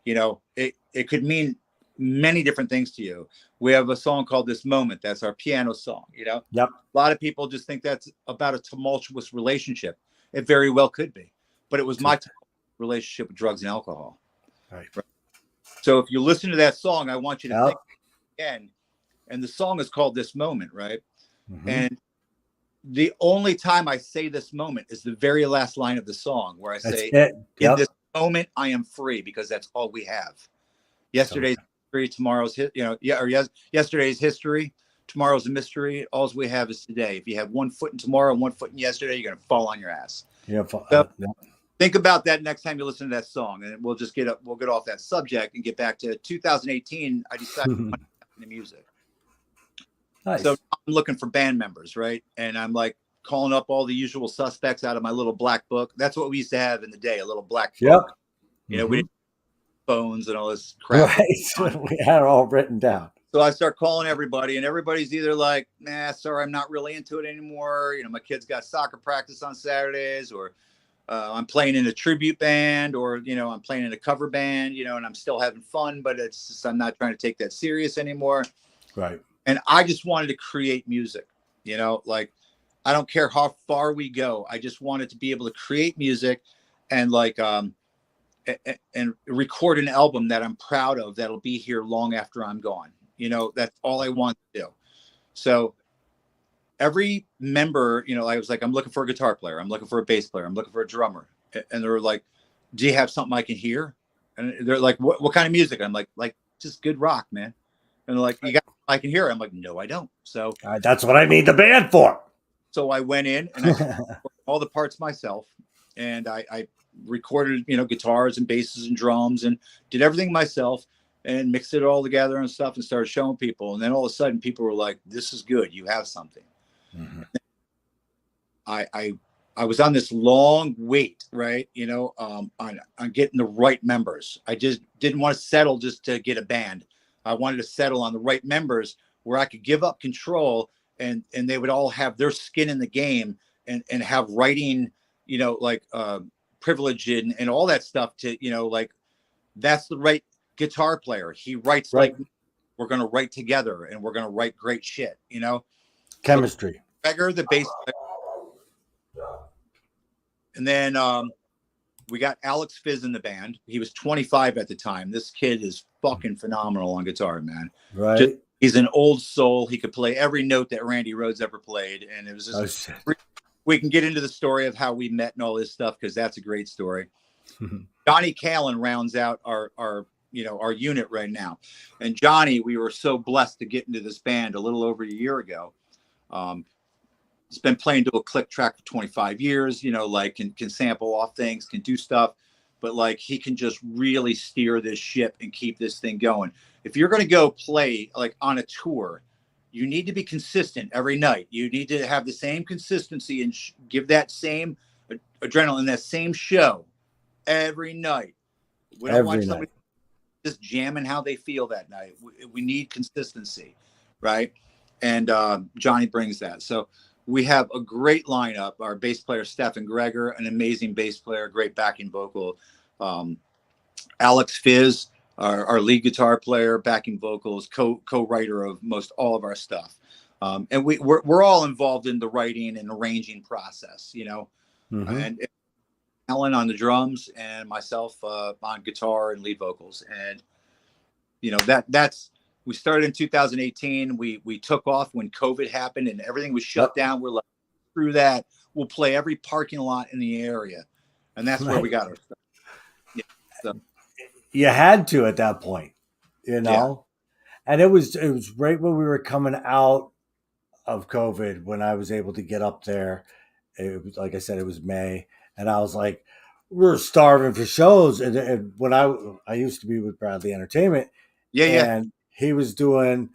S2: It could mean many different things to you. We have a song called This Moment. That's our piano song.
S1: Yep.
S2: A lot of people just think that's about a tumultuous relationship. It very well could be, but it was my relationship with drugs and alcohol.
S1: Right.
S2: So if you listen to that song, I want you to think again. And the song is called This Moment, right? And the only time I say this moment is the very last line of the song, where I say, in this moment, I am free, because that's all we have. Yesterday's history, tomorrow's, yesterday's history, tomorrow's a mystery. All we have is today. If you have 1 foot in tomorrow and 1 foot in yesterday, you're going to fall on your ass. Think about that next time you listen to that song, and we'll get off that subject and get back to 2018. I decided to get into music. Nice. So I'm looking for band members, right? And I'm like calling up all the usual suspects out of my little black book. That's what we used to have in the day, a little black book. We didn't phones and all this crap.
S1: Right. We had it all written down.
S2: So I start calling everybody, and everybody's either like, nah, sorry, I'm not really into it anymore. My kid's got soccer practice on Saturdays, or I'm playing in a tribute band, or, I'm playing in a cover band, and I'm still having fun, but it's just, I'm not trying to take that serious anymore.
S1: Right.
S2: And I just wanted to create music, like I don't care how far we go. I just wanted to be able to create music and and record an album that I'm proud of that'll be here long after I'm gone. That's all I want to do. So every member, I was like, I'm looking for a guitar player, I'm looking for a bass player, I'm looking for a drummer. And they were like, do you have something I can hear? And they're like, what kind of music? I'm like just good rock, man. And they're like, you got I can hear it. I'm like, no, I don't.
S1: That's what I need the band for.
S2: So I went in and I started all the parts myself, and I recorded, guitars and basses and drums and did everything myself and mixed it all together and stuff and started showing people. And then all of a sudden people were like, this is good. You have something. Mm-hmm. I was on this long wait, right? On getting the right members. I just didn't want to settle just to get a band. I wanted to settle on the right members where I could give up control and they would all have their skin in the game and have writing, privilege and all that stuff to, that's the right guitar player. He writes
S1: right.
S2: Like we're going to write together and we're going to write great shit,
S1: Chemistry.
S2: So Gregor, the bass player. And then we got Alex Fizz in the band. He was 25 at the time. This kid is fucking phenomenal on guitar, man.
S1: Right.
S2: He's an old soul. He could play every note that Randy Rhoads ever played. And it was just, we can get into the story of how we met and all this stuff, because that's a great story. Johnny Callan rounds out our unit right now. And Johnny, we were so blessed to get into this band a little over a year ago. He's been playing to a click track for 25 years, can sample off things, can do stuff, but he can just really steer this ship and keep this thing going. If you're going to go play on a tour, you need to be consistent every night. You need to have the same consistency and give that same adrenaline, that same show every night. We don't want somebody just jamming how they feel that night. We need consistency, right? And Johnny brings that. So we have a great lineup. Our bass player, Stefan Gregor, an amazing bass player, great backing vocal. Alex Fizz, our lead guitar player, backing vocals, co-writer of most all of our stuff. And we're all involved in the writing and arranging process, mm-hmm. And Alan on the drums and myself on guitar and lead vocals. And, that's, we started in 2018. We took off when COVID happened and everything was shut down. We're like, screw that. We'll play every parking lot in the area. And that's where we got our stuff. Yeah, so.
S1: You had to at that point, Yeah. And it was right when we were coming out of COVID when I was able to get up there. It was, like I said, it was May. And I was like, we're starving for shows. And when I used to be with Bradley Entertainment. And he was doing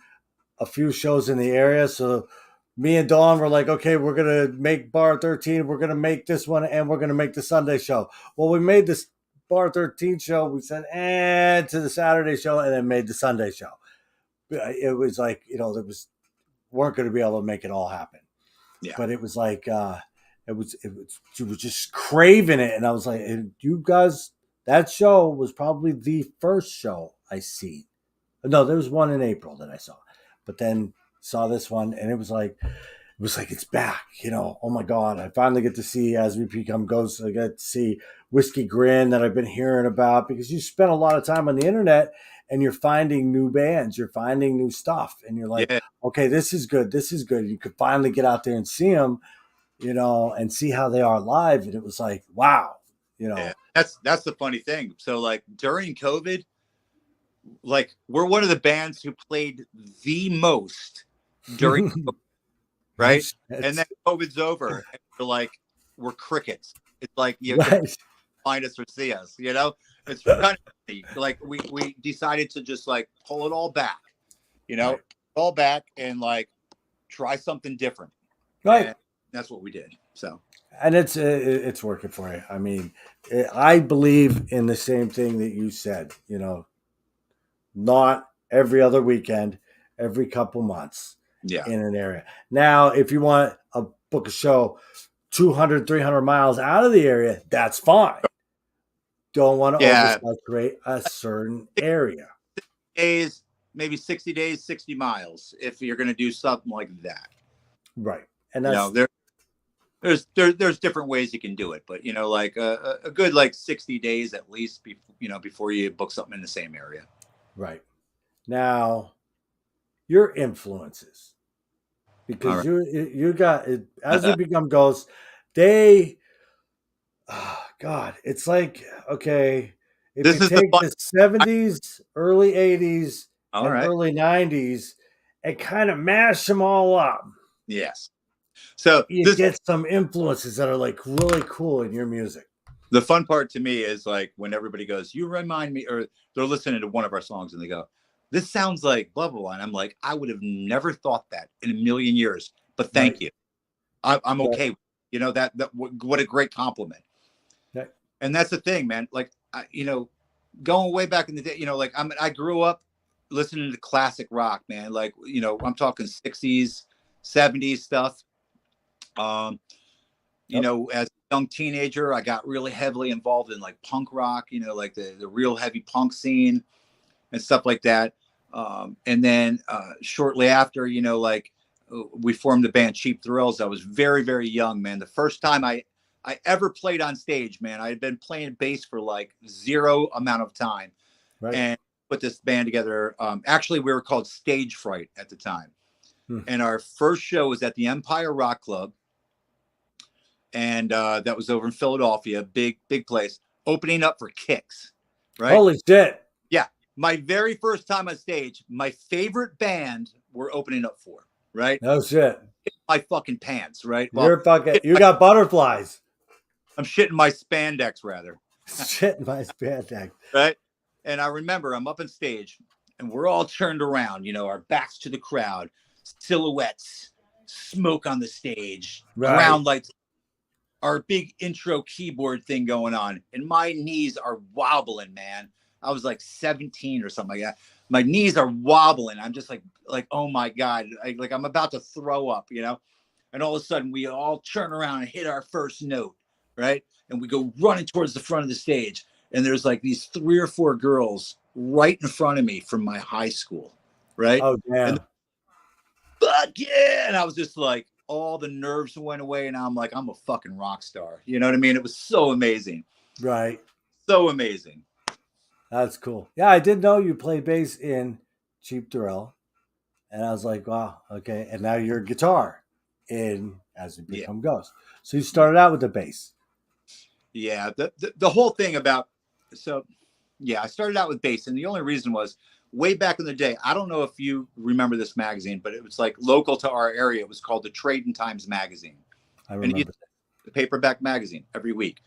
S1: a few shows in the area. So me and Dawn were like, okay, we're going to make Bar 13. We're going to make this one and we're going to make the Sunday show. Well, we made this Bar 13 show. We said, to the Saturday show and then made the Sunday show. It was like, weren't going to be able to make it all happen. Yeah. But it was like, it was just craving it. And I was like, you guys, that show was probably the first show I see. No, there was one in April that I saw, but then saw this one and it was like it's back, oh my God. I finally get to see As We Become Ghosts. I get to see Whiskey Grin that I've been hearing about, because you spend a lot of time on the internet and you're finding new bands, you're finding new stuff, and you're like, okay, this is good. You could finally get out there and see them, and see how they are live. And it was like, wow,
S2: That's the funny thing. So during COVID, we're one of the bands who played the most during COVID, right? And then COVID's over and we're crickets. It's like you can find us or see us, it's kind of funny. We decided to just pull it all back, all back and try something different, right? And that's what we did. So,
S1: and it's working for you. I mean, I believe in the same thing that you said, not every other weekend, every couple months in an area. Now, if you want to book a show 200, 300 miles out of the area, that's fine. Don't want to oversaturate a certain area.
S2: Days maybe 60 days, 60 miles if you're going to do something like that.
S1: Right. And
S2: You know,
S1: that's
S2: there's different ways you can do it, but like a good like 60 days at least before you book something in the same area.
S1: right. Now, your influences,
S2: All
S1: because
S2: right.
S1: you got as you become ghosts, they oh God, it's like okay, if you
S2: This is the
S1: take
S2: fun.
S1: the 70s, early 80s,
S2: All
S1: and
S2: right.
S1: early 90s and kind of mash them all up,
S2: Yes. So
S1: you get some influences that are like really cool in your music.
S2: the fun part to me is like when everybody goes, "You remind me," or they're listening to one of our songs and they go, "This sounds like blah blah blah," and I'm like, "I would have never thought that in a million years," but
S1: Right.
S2: thank you. I'm
S1: Right.
S2: okay. That what a great compliment.
S1: Right.
S2: And that's the thing, man. Like going way back in the day, like I grew up listening to classic rock, man. Like I'm talking 60s, 70s stuff. Um,
S1: Yep.
S2: as a young teenager, I got really heavily involved in like punk rock, like the real heavy punk scene and stuff like that. And then shortly after, like we formed the band Cheap Thrills. I was very, very young, man. The first time I ever played on stage, man, I had been playing bass for like zero amount of time
S1: Right.
S2: and put this band together. Actually, we were called Stage Fright at the time.
S1: Hmm.
S2: And our first show was at the Empire Rock Club. And that was over in Philadelphia, big place, opening up for Kicks, right?
S1: Holy shit.
S2: Yeah, my very first time on stage, my favorite band were opening up for, right?
S1: No shit.
S2: My fucking pants, right? Well,
S1: You're fucking you got butterflies.
S2: I'm shitting my spandex rather,
S1: Shit in my spandex.
S2: right? And I remember I'm up on stage and we're all turned around, our backs to the crowd, silhouettes, smoke on the stage,
S1: Right.
S2: ground lights, our big intro keyboard thing going on, and my knees are wobbling, man. I was like 17 or something like that. My knees are wobbling. I'm just like, oh my God, like I'm about to throw up, And all of a sudden, we all turn around and hit our first note, right? And we go running towards the front of the stage, and there's like these 3 or 4 girls right in front of me from my high school, right?
S1: Oh
S2: And
S1: damn.
S2: fuck yeah, and I was just like, all the nerves went away, and I'm like, I'm a fucking rock star. You know what I mean? It was so amazing,
S1: Right.
S2: so amazing.
S1: That's cool. Yeah, I did know you played bass in Cheap Thrill. And I was like, wow, okay. And now you're guitar in As You
S2: Yeah,
S1: Become Ghost. So you started out with the bass.
S2: yeah. The whole thing about so yeah, I started out with bass, and the only reason was way back in the day. I don't know if you remember this magazine, but it was like local to our area. It was called the Trade and Times magazine,
S1: I
S2: and
S1: remember.
S2: it's a paperback magazine every week,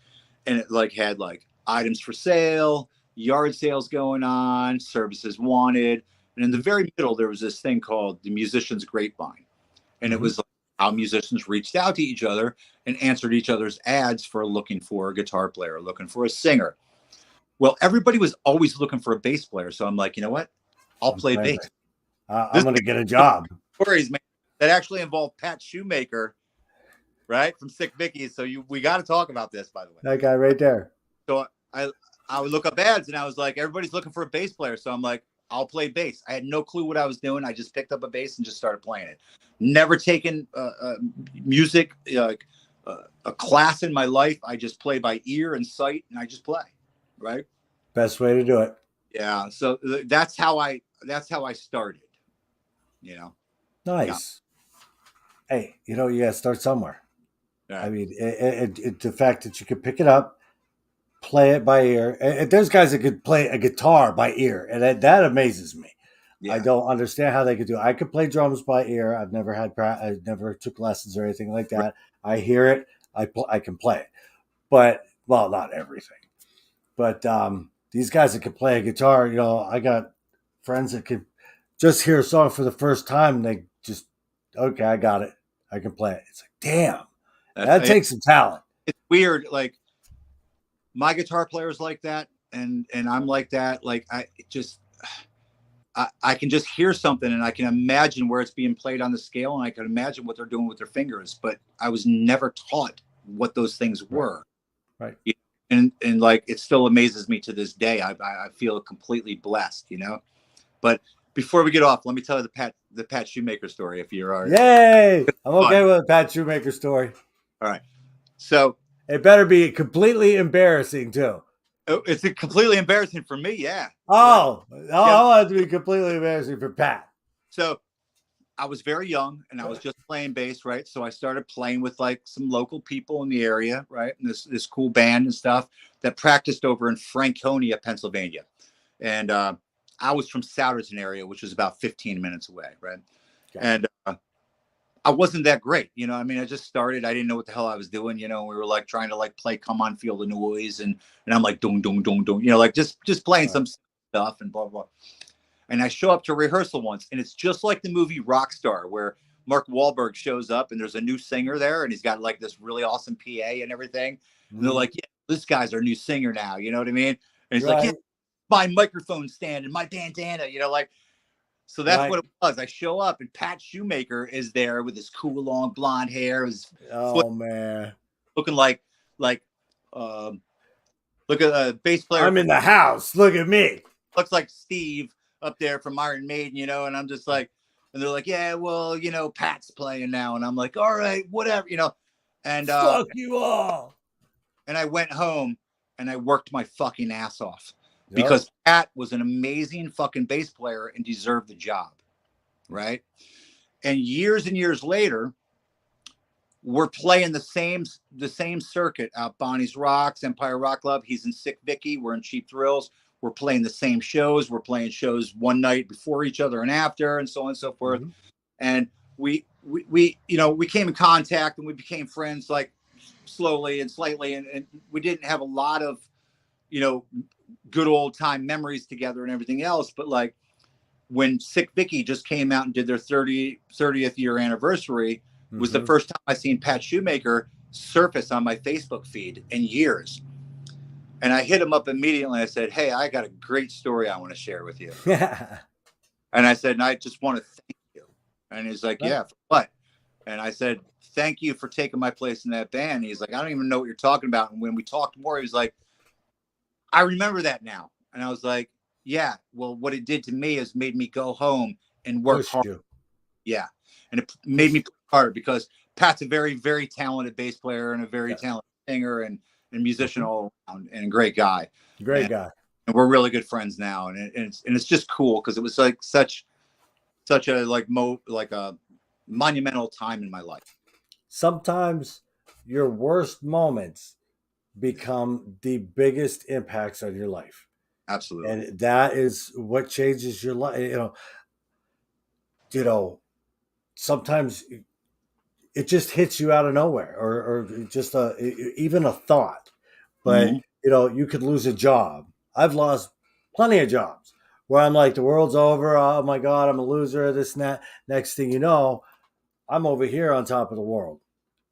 S2: and it like had like items for sale, yard sales going on, services wanted, and in the very middle there was this thing called the Musician's Grapevine, and it
S1: Mm-hmm.
S2: was like how musicians reached out to each other and answered each other's ads for looking for a guitar player, looking for a singer. Well, everybody was always looking for a bass player, so I'm like, you know what? I'll
S1: I'm
S2: play
S1: playing
S2: bass.
S1: bass. I'm
S2: This
S1: going to get a job.
S2: stories, man, that actually involved Pat Shoemaker, right, from Sick Mickey. So we got to talk about this, by the way.
S1: That guy right there.
S2: So I would look up ads, and I was like, everybody's looking for a bass player, so I'm like, I'll play bass. I had no clue what I was doing. I just picked up a bass and just started playing it. Never taken music, a class in my life. I just play by ear and sight, and I just play, right?
S1: Best way to do it.
S2: Yeah. So that's how I started. You know. Yeah.
S1: Nice. Hey, you got to start somewhere. I
S2: Right.
S1: mean, the fact that you could pick it up, play it by ear. And there's guys that could play a guitar by ear, and that amazes me. I
S2: Yeah.
S1: don't understand how they could do it. I could play drums by ear. I've never I never took lessons or anything like
S2: Right.
S1: that. I hear it. I can play it, but well, not everything. But these guys that can play a guitar, I got friends that could just hear a song for the first time. And they just, okay, I got it. I can play it. It's like, damn, that takes some talent.
S2: It's weird. Like my guitar player's like that, and I'm like that. Like I can just hear something and I can imagine where it's being played on the scale, and I can imagine what they're doing with their fingers. But I was never taught what those things were.
S1: Right.
S2: And like it still amazes me to this day. I feel completely blessed, But before we get off, let me tell you the Pat Shoemaker story. If you're all right.
S1: Yay! I'm okay
S2: Fun.
S1: with a Pat Shoemaker story.
S2: All right. So
S1: It better be completely embarrassing too.
S2: it's completely embarrassing for me. Yeah. But
S1: Oh,
S2: yeah.
S1: I want it to be completely embarrassing for Pat.
S2: So I was very young and I was just playing bass, right? So I started playing with like some local people in the area, right? And this cool band and stuff that practiced over in Franconia, Pennsylvania. And I was from Souderton area, which was about 15 minutes away, right?
S1: Okay.
S2: And I wasn't that great, you know. I mean, I just started. I didn't know what the hell I was doing, you know. We were like trying to like play "Come On, Feel the Noise," and I'm like, "Doom, doom, doom, doom," you know, like just playing
S1: Right.
S2: some stuff and blah blah. And I show up to rehearsal once, and it's just like the movie Rockstar, where Mark Wahlberg shows up, and there's a new singer there, and he's got like this really awesome PA and everything. And they're
S1: Mhm.
S2: like, "Yeah, this guy's our new singer now," you know what I mean? And he's like, "Yeah,
S1: Right.
S2: my microphone stand and my bandana," you know, like. So that's
S1: Right.
S2: what it was. I show up, and Pat Shoemaker is there with his cool long blonde hair, his foot
S1: Oh man.
S2: looking like um, look at a bass player
S1: I'm in the house. Look at me.
S2: looks like Steve up there from Iron Maiden, you know, and I'm just like, and they're like, yeah, well, you know, Pat's playing now, and I'm like, all right, whatever, you know, and
S1: Fuck you all.
S2: I went home and I worked my fucking ass off
S1: Yep.
S2: because Pat was an amazing fucking bass player and deserved the job, right? And years later, we're playing the same circuit out Bonnie's Rocks, Empire Rock Club. He's in Sick Vicky. We're in Cheap Thrills. We're playing the same shows. We're playing shows one night before each other and after, and so on and so forth.
S1: Mm-hmm.
S2: And we you know, we came in contact and we became friends like slowly and slightly, and we didn't have a lot of, you know, good old time memories together and everything else. But like when Sick Vicky just came out and did their 30th year anniversary, was the
S1: Mm-hmm.
S2: first time I seen Pat Shoemaker surface on my Facebook feed in years. And I hit him up immediately. I said, "Hey, I got a great story I want to share with you." And I said, "And I just want to thank you." And he's like,
S1: Right.
S2: "Yeah, for what?" And I said, "Thank you for taking my place in that band." And he's like, "I don't even know what you're talking about." And when we talked more, he was like, "I remember that now." And I was like, "Yeah, well, what it did to me is made me go home and work
S1: Pushed
S2: hard."
S1: you.
S2: Yeah. And it made me
S1: Pushed.
S2: play harder because Pat's a very, very talented bass player and a very
S1: Yes.
S2: talented singer and musician
S1: Mm-hmm.
S2: all around and a great guy.
S1: Great
S2: And,
S1: guy.
S2: and we're really good friends now. And it's just cool because it was like such a like a monumental time in my life.
S1: Sometimes your worst moments become the biggest impacts on your life.
S2: Absolutely.
S1: And that is what changes your life. You know, sometimes it just hits you out of nowhere, or just even a thought. But
S2: Mm-hmm.
S1: you could lose a job. I've lost plenty of jobs where I'm like, the world's over. Oh my god, I'm a loser. This and that. Next thing you know, I'm over here on top of the world.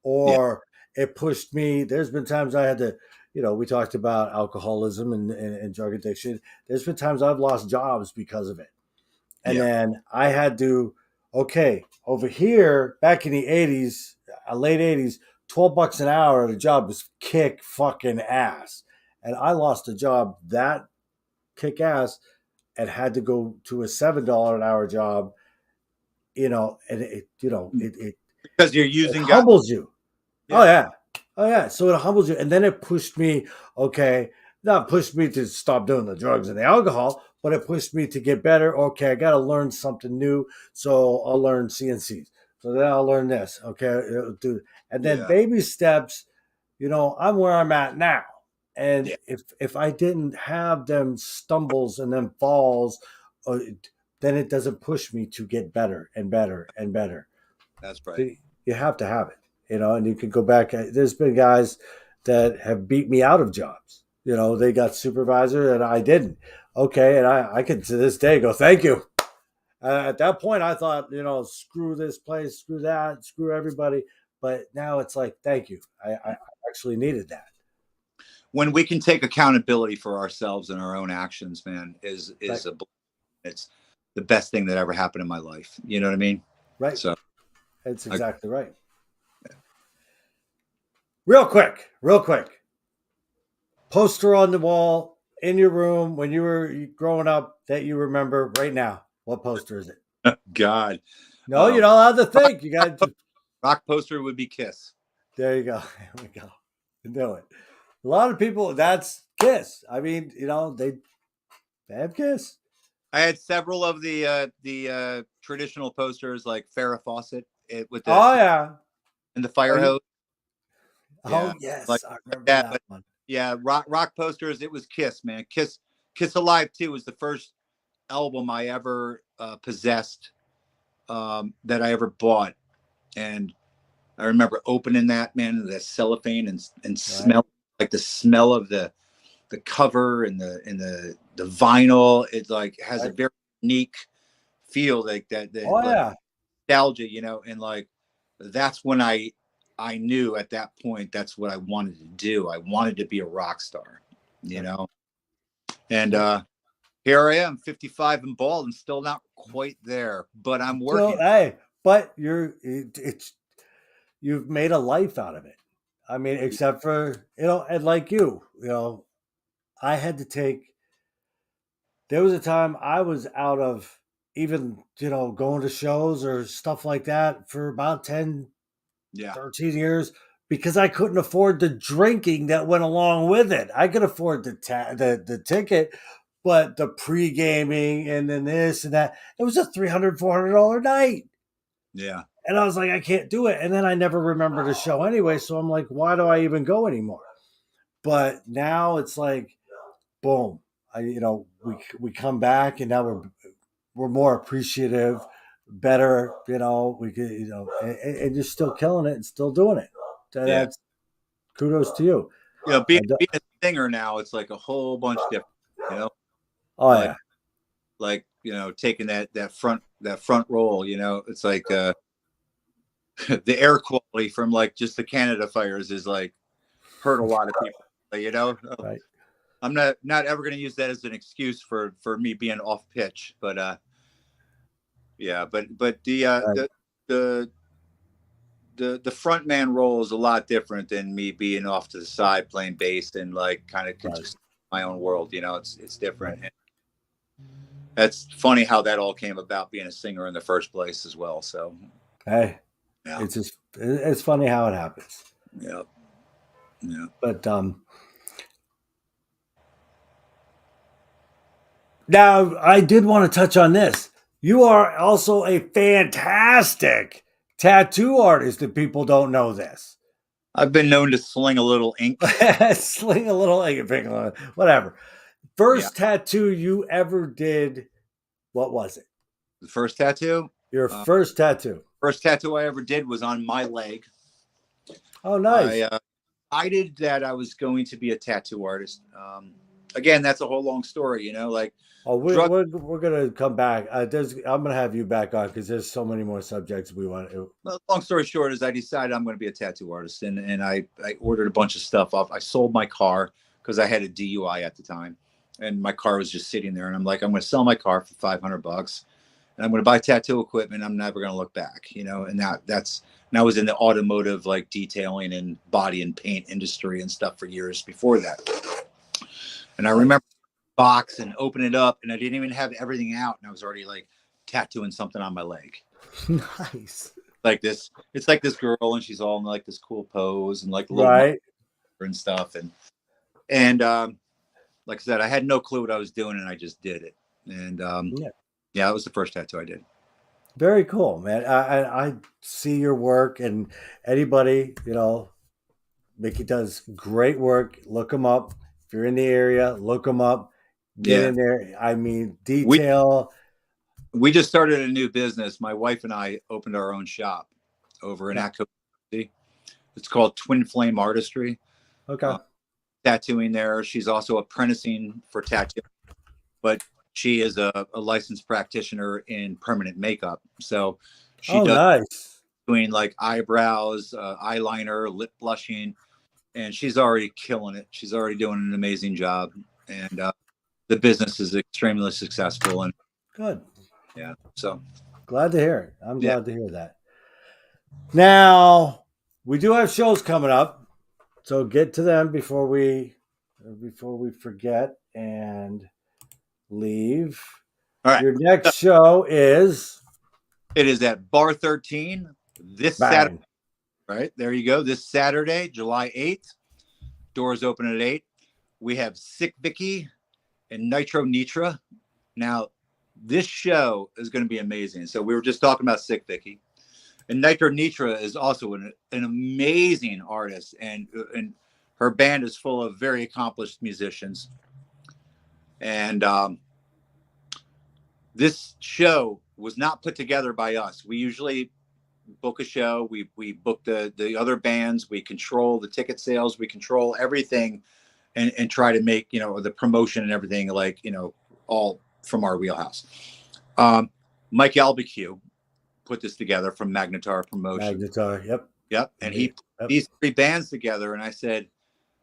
S2: Yeah.
S1: Or it pushed me. There's been times I had to. We talked about alcoholism and drug addiction. There's been times I've lost jobs because of it. And
S2: Yeah.
S1: then I had to, okay, over here, back in the 80s, late 80s, $12 an hour, the job was kick fucking ass. And I lost a job that kick ass and had to go to a $7 an hour job, and
S2: Because you're
S1: it
S2: using God.
S1: humbles you. Oh
S2: Yeah.
S1: yeah. Oh yeah. So it humbles you. And then it pushed me, okay, not pushed me to stop doing the drugs and the alcohol, but it pushed me to get better. Okay, I gotta learn something new. So I'll learn CNCs. So then I'll learn this. Okay, do and then
S2: Yeah.
S1: baby steps, I'm where I'm at now. And
S2: Yeah.
S1: if I didn't have them stumbles and then falls, uh, then it doesn't push me to get better and better and better.
S2: That's right.
S1: You have to have it, and you can go back. There's been guys that have beat me out of jobs. They got supervisor and I didn't. Okay, and I can to this day go, thank you. At that point, I thought, screw this place, screw that, screw everybody. But now it's like, thank you. I actually needed that.
S2: When we can take accountability for ourselves and our own actions, man, is
S1: Right.
S2: it's the best thing that ever happened in my life. You know what I mean?
S1: Right.
S2: So
S1: That's
S2: I,
S1: exactly right. Real quick, real quick. Poster on the wall in your room when you were growing up that you remember right now. What poster is it?
S2: God.
S1: No, you
S2: Um,
S1: don't have to
S2: rock,
S1: think. You got to.
S2: rock poster would be Kiss.
S1: There you go. There we go. Do it. A lot of people. That's Kiss. I mean, they have Kiss.
S2: I had several of the traditional posters like Farrah Fawcett with the
S1: Oh yeah.
S2: and the
S1: Oh,
S2: fire hose.
S1: oh
S2: Yeah, like
S1: yes, I remember
S2: that.
S1: that
S2: But
S1: one.
S2: yeah, rock posters. It was Kiss, man. Kiss Alive 2 was the first album I ever possessed, that I ever bought, and I remember opening that, man, the cellophane and
S1: Right.
S2: smell, like the smell of the cover and the vinyl. It like has a
S1: Right.
S2: very unique feel, like that
S1: Oh
S2: like
S1: yeah.
S2: nostalgia, and like that's when I knew at that point that's what I wanted to do. I wanted to be a rock star, you
S1: Right.
S2: know. And
S1: Yep.
S2: here I am, 55 and bald, and still not quite there, but I'm
S1: So
S2: working.
S1: hey, but it's you've made a life out of it. I mean, except for and like I had to take. There was a time I was out of even going to shows or stuff like that for about 10,
S2: Yeah,
S1: 13 years because I couldn't afford the drinking that went along with it. I could afford the ticket, but the pre gaming and then this and that, it was a $300 $400 night.
S2: yeah,
S1: And I was like, I can't do it. And then I never remembered the show anyway. So I'm like, why do I even go anymore? But now it's like, boom. We come back and now we're more appreciative, better. We could, and you're still killing it and still doing it. So
S2: yeah.
S1: that's kudos to you.
S2: Being
S1: I do,
S2: being a singer now, it's like a whole bunch different. You know,
S1: oh
S2: like
S1: yeah,
S2: taking that front role. It's like the air quality from like just the Canada fires is like hurt a lot of people.
S1: right.
S2: I'm not ever going to use that as an excuse for me being off pitch, but yeah, but
S1: Right.
S2: the the front man role is a lot different than me being off to the side playing bass and like kind of
S1: Right.
S2: just my own world. It's
S1: Right.
S2: different. And that's funny how that all came about, being a singer in the first place as well. So
S1: Hey,
S2: yeah,
S1: it's funny how it happens.
S2: yeah, yeah.
S1: But now I did want to touch on this. You are also a fantastic tattoo artist, and people don't know this.
S2: I've been known to sling a little ink.
S1: Sling a little like a finger, whatever.
S2: Yeah,
S1: First tattoo you ever did, what was it?
S2: the first tattoo.
S1: Your
S2: Uh,
S1: first tattoo.
S2: First tattoo I ever did was on my leg.
S1: Oh,
S2: I
S1: nice.
S2: decided that I was going to be a tattoo artist. Again, that's a whole long story. Like
S1: Oh, we're
S2: drug.
S1: we're gonna come back. I'm gonna have you back on because there's so many more subjects we want to.
S2: Well, long story short is I decided I'm going to be a tattoo artist, and I ordered a bunch of stuff off. I sold my car because I had a DUI at the time, and my car was just sitting there. And I'm like, I'm going to sell my car for $500, and I'm going to buy tattoo equipment. I'm never going to look back, And and I was in the automotive like detailing and body and paint industry and stuff for years before that. And I
S1: Nice,
S2: remember box and open it up, and I didn't even have everything out, and I was already like tattooing something on my leg.
S1: nice.
S2: Like this, it's like this girl, and she's all in like this cool pose and like a little
S1: Right?
S2: and stuff, and like I said, I had no clue what I was doing, and I just did it. And
S1: Yeah.
S2: yeah, that was the first tattoo I did.
S1: Very cool, man. I see your work, and anybody, Mickey does great work. Look him up. If you're in the area, look him up. Get
S2: Yeah,
S1: in there. I mean,
S2: we
S1: detail.
S2: we just started a new business. My wife and I opened our own shop over in
S1: Yeah.
S2: Atco City. It's called Twin Flame Artistry.
S1: Okay.
S2: Uh, Tattooing there. She's also apprenticing for tattoo, but she is a licensed practitioner in permanent makeup. So she
S1: Oh,
S2: does
S1: nice.
S2: doing like eyebrows, eyeliner, lip blushing, and she's already killing it. She's already doing an amazing job, and the business is extremely successful. And
S1: Good.
S2: yeah, so
S1: Glad to hear it. I'm
S2: yeah,
S1: glad to hear that. Now, we do have shows coming up, so get to them before we forget and leave.
S2: All right.
S1: Your next show is
S2: It is at Bar 13 this Saturday.
S1: bang.
S2: Right. There you go. This Saturday, July 8th. Doors open at 8. We have Sick Vicky and Nitro Nitra. Now, this show is going to be amazing. So we were just talking about Sick Vicky. And Nitro Nitra is also an amazing artist. And her band is full of very accomplished musicians. And this show was not put together by us. We usually book a show. We book the other bands. We control the ticket sales. We control everything and try to make, the promotion and everything, like, all from our wheelhouse. Mike Albique put this together from Magnetar Promotion.
S1: Magnetar, yep.
S2: Yep. And he put these 3 bands together. And I said,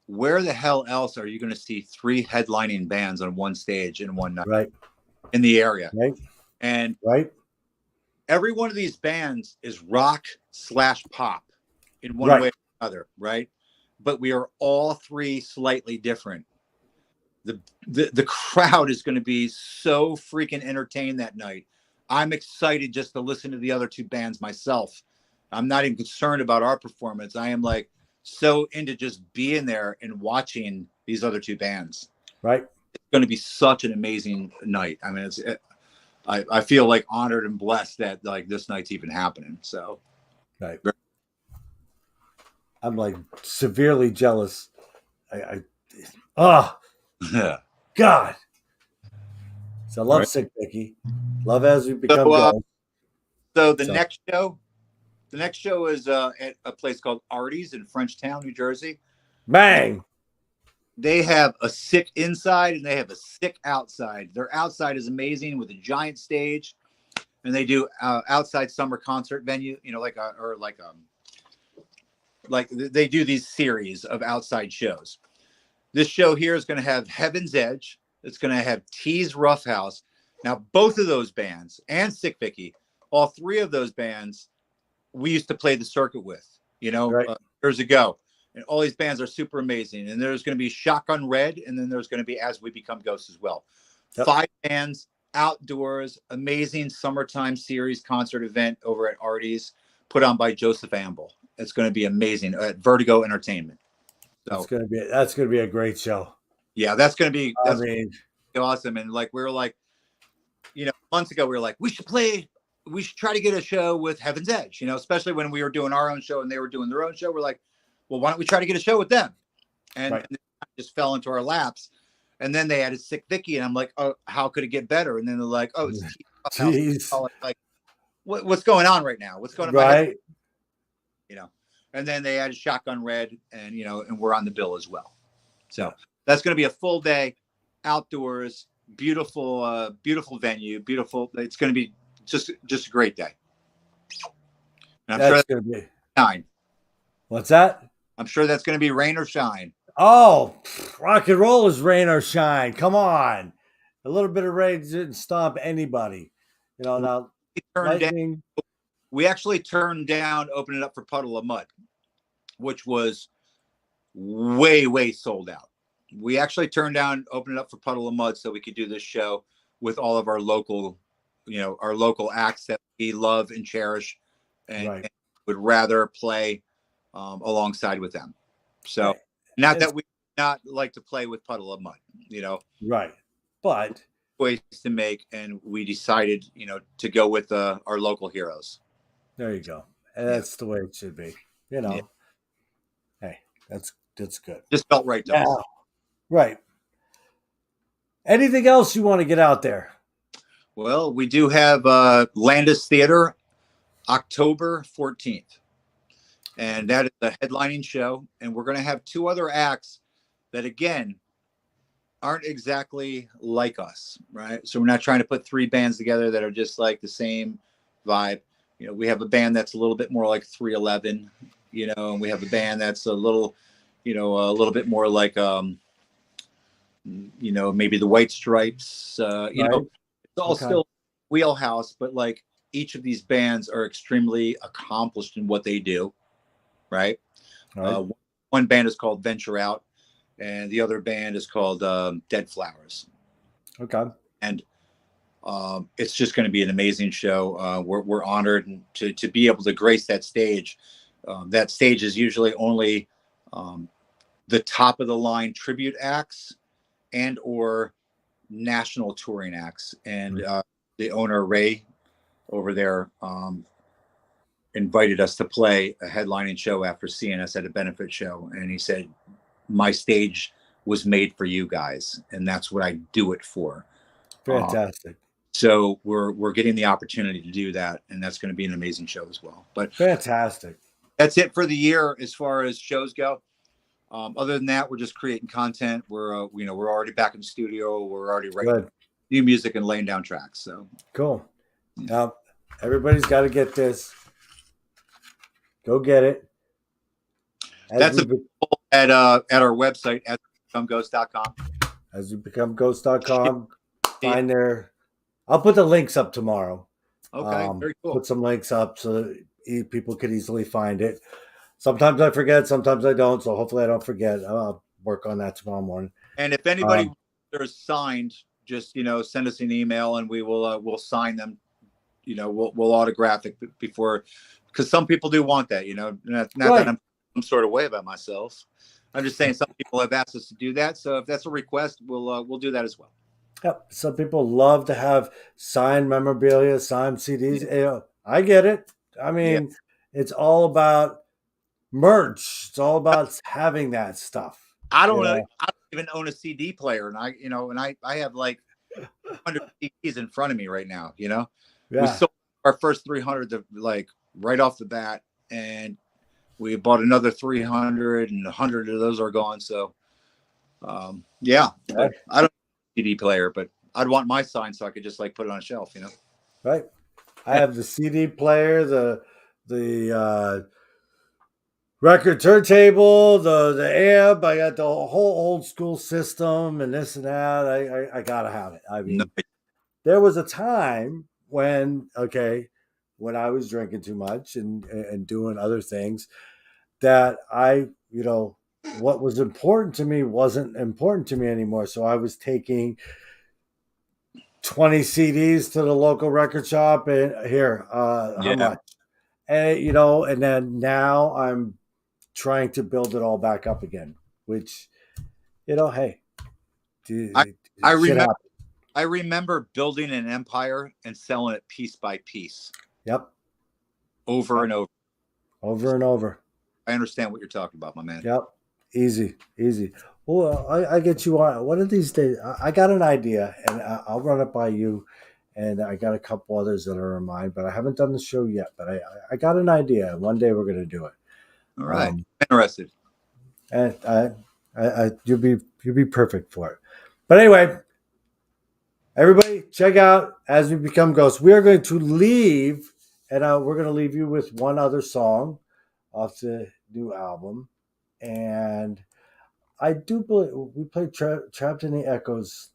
S2: where the hell else are you going to see 3 headlining bands on one stage in one night?
S1: Right.
S2: In the area.
S1: Right.
S2: And
S1: right.
S2: Every one of these bands is rock/pop in one way or another, right? But we are all 3 slightly different. The crowd is going to be so freaking entertained that night. I'm excited just to listen to the other 2 bands myself. I'm not even concerned about our performance. I am like so into just being there and watching these other 2 bands.
S1: Right.
S2: It's going to be such an amazing night. I mean, I feel like honored and blessed that like this night's even happening. So,
S1: right. I'm like severely jealous. God. So I love Sick Vicky. Love As We Become Ghosts.
S2: So the next show is at a place called Artie's in Frenchtown, New Jersey.
S1: Bang.
S2: They have a sick inside and they have a sick outside. Their outside is amazing with a giant stage, and they do outside summer concert venue. Like they do these series of outside shows. This show here is going to have Heaven's Edge. It's going to have Tease Roughhouse. Now, both of those bands and Sick Vicky, all 3 of those bands, we used to play the circuit with, years ago. And all these bands are super amazing. And there's going to be Shotgun Red, and then there's going to be As We Become Ghosts as well. Yep. 5 bands, outdoors, amazing summertime series concert event over at Artie's, put on by Joseph Amble. It's going to be amazing at Vertigo Entertainment. So
S1: that's going to be a great show.
S2: Yeah, that's going to be awesome. And like we were like, months ago we were like, we should try to get a show with Heaven's Edge, especially when we were doing our own show and they were doing their own show. We're like, well, why don't we try to get a show with them? And it just fell into our laps. And then they added Sick Vicky, and I'm like, oh, how could it get better? And then they're like, oh, it's like, what's going on right now? What's going on?
S1: Right.
S2: And then they added Shotgun Red, and and we're on the bill as well. So that's going to be a full day, outdoors, beautiful, beautiful venue, beautiful. It's going to be just a great day. And I'm sure that's
S1: going to be
S2: shine.
S1: What's that?
S2: I'm sure that's going to be rain or shine.
S1: Oh, rock and roll is rain or shine. Come on, a little bit of rain didn't stop anybody. Now
S2: we actually turned down Open It Up for Puddle of Mud, which was way sold out. We actually turned down Open It Up for Puddle of Mud so we could do this show with all of our local, our local acts that we love and cherish, and would rather play alongside with them. So that we not like to play with Puddle of Mud,
S1: Right. But
S2: ways to make, and we decided, to go with our local heroes.
S1: There you go. And that's the way it should be. Hey, that's good.
S2: Just felt right to us.
S1: Right. Anything else you want to get out there?
S2: Well, we do have Landis Theater, October 14th. And that is the headlining show. And we're going to have 2 other acts that, again, aren't exactly like us, right? So we're not trying to put 3 bands together that are just like the same vibe. We have a band that's a little bit more like 311, and we have a band that's a little, a little bit more like, maybe the White Stripes, it's all still wheelhouse, but like each of these bands are extremely accomplished in what they do. Right. One band is called Venture Out, and the other band is called Dead Flowers.
S1: Okay.
S2: And It's just going to be an amazing show. We're honored to be able to grace that stage. That stage is usually only um, the top of the line tribute acts and or national touring acts. And the owner Ray over there invited us to play a headlining show after seeing us at a benefit show, and he said, "My stage was made for you guys, and that's what I do it for." Uh,
S1: Fantastic.
S2: so we're getting the opportunity to do that, and that's going to be an amazing show as well. But
S1: Fantastic.
S2: that's it for the year as far as shows go. Other than that, we're just creating content. We're already back in the studio. We're already writing
S1: Good.
S2: new music and laying down tracks. So
S1: Cool. Now, everybody's got to get this. Go get it.
S2: that's available at our website at becomeghost.com.
S1: As you become ghost.com, find their. I'll put the links up tomorrow.
S2: Okay, very cool.
S1: Put some links up so that people could easily find it. Sometimes I forget, sometimes I don't. So hopefully I don't forget. I'll work on that tomorrow morning.
S2: And if anybody there's signed, just send us an email and we'll sign them. We'll autograph it before, because some people do want that. Not that I'm some sort of way about myself. I'm just saying some people have asked us to do that. So if that's a request, we'll do that as well.
S1: Yep. Some people love to have signed memorabilia, signed CDs. Yeah. I get it. I mean, It's all about merch. It's all about having that stuff.
S2: I don't know. I don't even own a CD player, and I have like 100 CDs in front of me right now.
S1: Yeah.
S2: We sold our first 300 like right off the bat, and we bought another 300, and 100 of those are gone. So, but I don't have a CD player, but I'd want my sign so I could just like put it on a shelf.
S1: Right. I have the CD player, the record turntable, the amp. I got the whole old school system and this and that. I gotta have it. I mean, there was a time when I was drinking too much and doing other things that what was important to me wasn't important to me anymore. So I was taking 20 CDs to the local record shop and here, how much? And then now I'm trying to build it all back up again, which, hey,
S2: I remember building an empire and selling it piece by piece.
S1: Yep.
S2: Over and over.
S1: Over and over.
S2: I understand what you're talking about, my man.
S1: Yep. Easy. Well, I get you on. One of these days, I got an idea, and I'll run it by you. And I got a couple others that are in mind, but I haven't done the show yet. But I got an idea. One day we're going to do it.
S2: All right. Interested.
S1: And you'll be perfect for it. But anyway, everybody, check out As We Become Ghosts. We are going to leave, and we're going to leave you with one other song off the new album. And I do believe we played Trapped in the Echoes,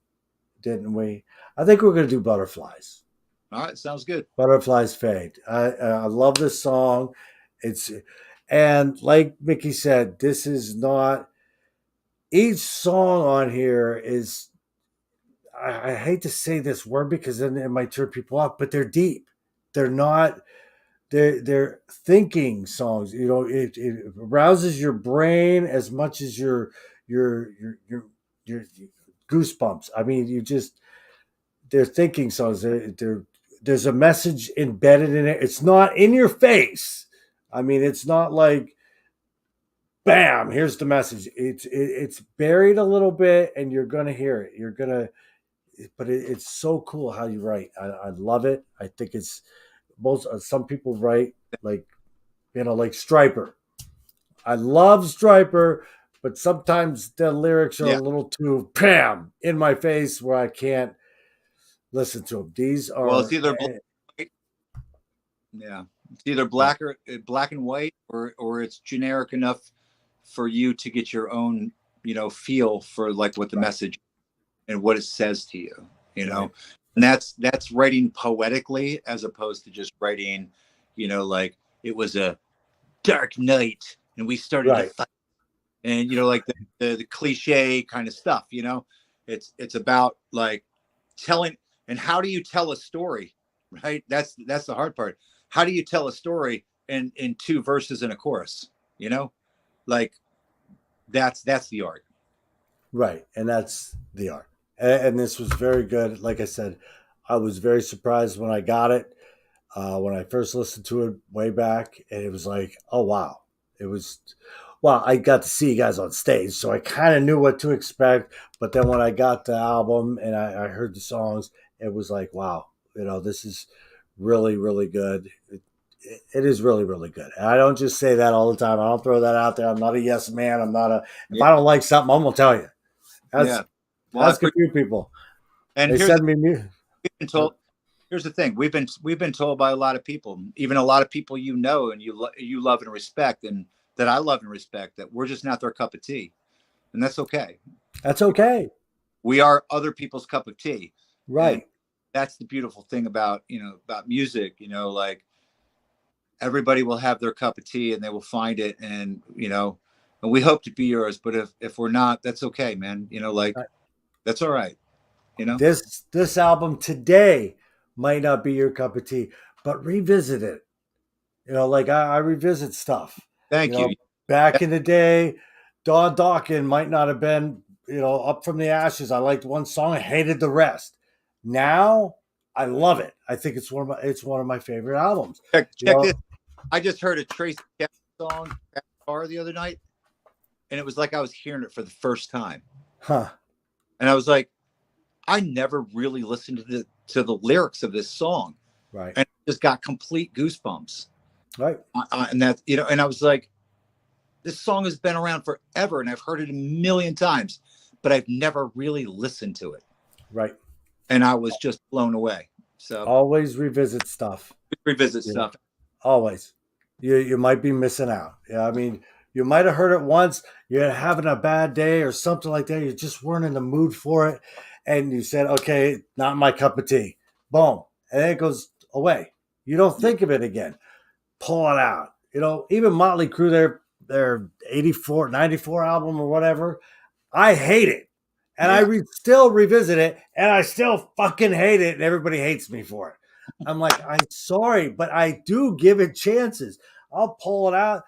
S1: didn't we? I think we're going to do Butterflies.
S2: All right, sounds good.
S1: Butterflies Fade. I love this song. And like Mickey said, this is not, each song on here is, I hate to say this word because then it might turn people off, but they're deep. They're not, they're thinking songs. It arouses your brain as much as your goosebumps. I mean, they're thinking songs. There's a message embedded in it. It's not in your face. I mean, it's not like, bam, here's the message. It's buried a little bit, and you're gonna hear it. But it's so cool how you write. I love it. I think it's some people write like Striper. I love Striper, but sometimes the lyrics are a little too in my face where I can't listen to them. These are
S2: it's either it's either black and white, or it's generic enough for you to get your own feel for like what the message and what it says to you. And that's writing poetically as opposed to just writing, like it was a dark night and we started to fight, and like the cliche kind of stuff. It's about like telling And how do you tell a story, right? That's the hard part. How do you tell a story in two verses and a chorus? You know, like that's the art.
S1: Right. And that's the art. And this was very good. Like I said, I was very surprised when I got it. When I first listened to it way back, and it was like, oh wow, it was. Well, I got to see you guys on stage, so I kind of knew what to expect. But then when I got the album and I heard the songs, it was like, wow, this is really, really good. It is really, really good. And I don't just say that all the time. I don't throw that out there. I'm not a yes man. I'm not a. If
S2: Yeah,
S1: I don't like something, I'm gonna tell you.
S2: yeah.
S1: Ask
S2: Well,
S1: ask a few people.
S2: and
S1: They send me music.
S2: we've been told. Here's the thing: we've been told by a lot of people, even a lot of people and you love and respect, and that I love and respect, that we're just not their cup of tea, and that's okay.
S1: That's okay.
S2: We are other people's cup of tea, and
S1: Right.
S2: that's the beautiful thing about about music. Like everybody will have their cup of tea and they will find it, and and we hope to be yours. But if we're not, that's okay, man. Like that's all right. You know.
S1: This album today might not be your cup of tea, but revisit it. Like I revisit stuff. You
S2: Thank
S1: know,
S2: you.
S1: back in the day, Don Dawkins might not have been, up from the ashes. I liked one song, I hated the rest. Now I love it. I think it's one of my favorite albums. You
S2: Check
S1: know,
S2: this. I just heard a Tracy Chapman song at the car the other night, and it was like I was hearing it for the first time.
S1: huh?
S2: And I was like, I never really listened to the lyrics of this song,
S1: Right,
S2: and I just got complete goosebumps.
S1: right,
S2: And that and I was like, this song has been around forever, and I've heard it a million times, but I've never really listened to it.
S1: right.
S2: And I was just blown away. So
S1: Always revisit stuff.
S2: revisit
S1: You know,
S2: stuff.
S1: always. You might be missing out. Yeah, I mean, you might have heard it once. You're having a bad day or something like that. You just weren't in the mood for it, and you said, "Okay, not my cup of tea." Boom, and then it goes away. You don't
S2: Yeah,
S1: think of it again. Pull it out. Even Motley Crue, their 84, 94 album or whatever. I hate it, and I
S2: yeah.
S1: still revisit it, and I still fucking hate it, and everybody hates me for it. I'm like, I'm sorry, but I do give it chances. I'll pull it out.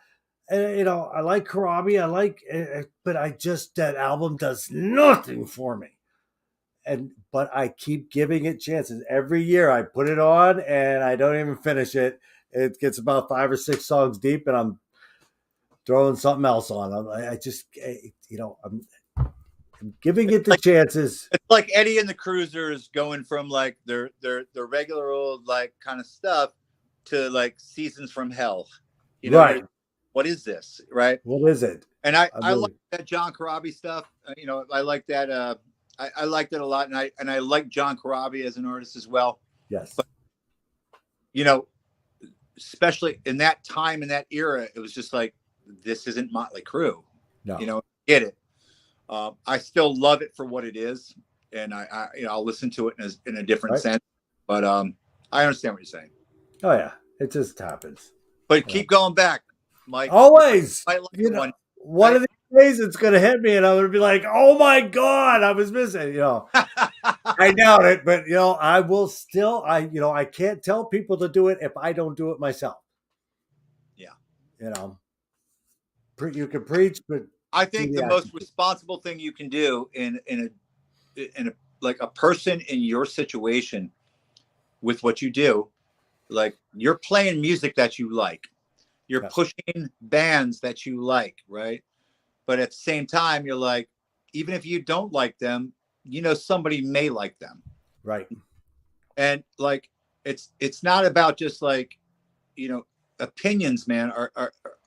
S1: And, I like Karabi. I like, but I just that album does nothing for me. But I keep giving it chances. Every year I put it on and I don't even finish it. It gets about 5 or 6 songs deep, and I'm throwing something else on. I just, I'm giving it the
S2: Like
S1: chances.
S2: it's like Eddie and the Cruisers going from like their regular old like kind of stuff to like Seasons from Hell.
S1: Right.
S2: What is this, right?
S1: What is it?
S2: And I
S1: I
S2: I like
S1: mean,
S2: that John Corabi stuff. I like that. I liked it a lot, and I like John Corabi as an artist as well.
S1: yes.
S2: But you know, especially in that time in that era, it was just like this isn't Motley Crue.
S1: No.
S2: Get it. I still love it for what it is, and I'll listen to it in a different
S1: Right.
S2: sense. But I understand what you're saying.
S1: Oh yeah. It just happens.
S2: But keep going back, Mike.
S1: Always.
S2: I like it one.
S1: One of these days it's gonna hit me and I'm gonna be like, oh my God, I was missing. I doubt it, but I will still I can't tell people to do it if I don't do it myself.
S2: Yeah.
S1: You know. You can preach, but
S2: I
S1: do
S2: think
S1: the
S2: the
S1: action.
S2: most responsible thing you can do in a like a person in your situation with what you do, like you're playing music that you like, you're
S1: Yeah.
S2: pushing bands that you like, right? But at the same time, you're like, even if you don't like them, somebody may like them,
S1: Right.
S2: and like it's not about just like you know opinions, man,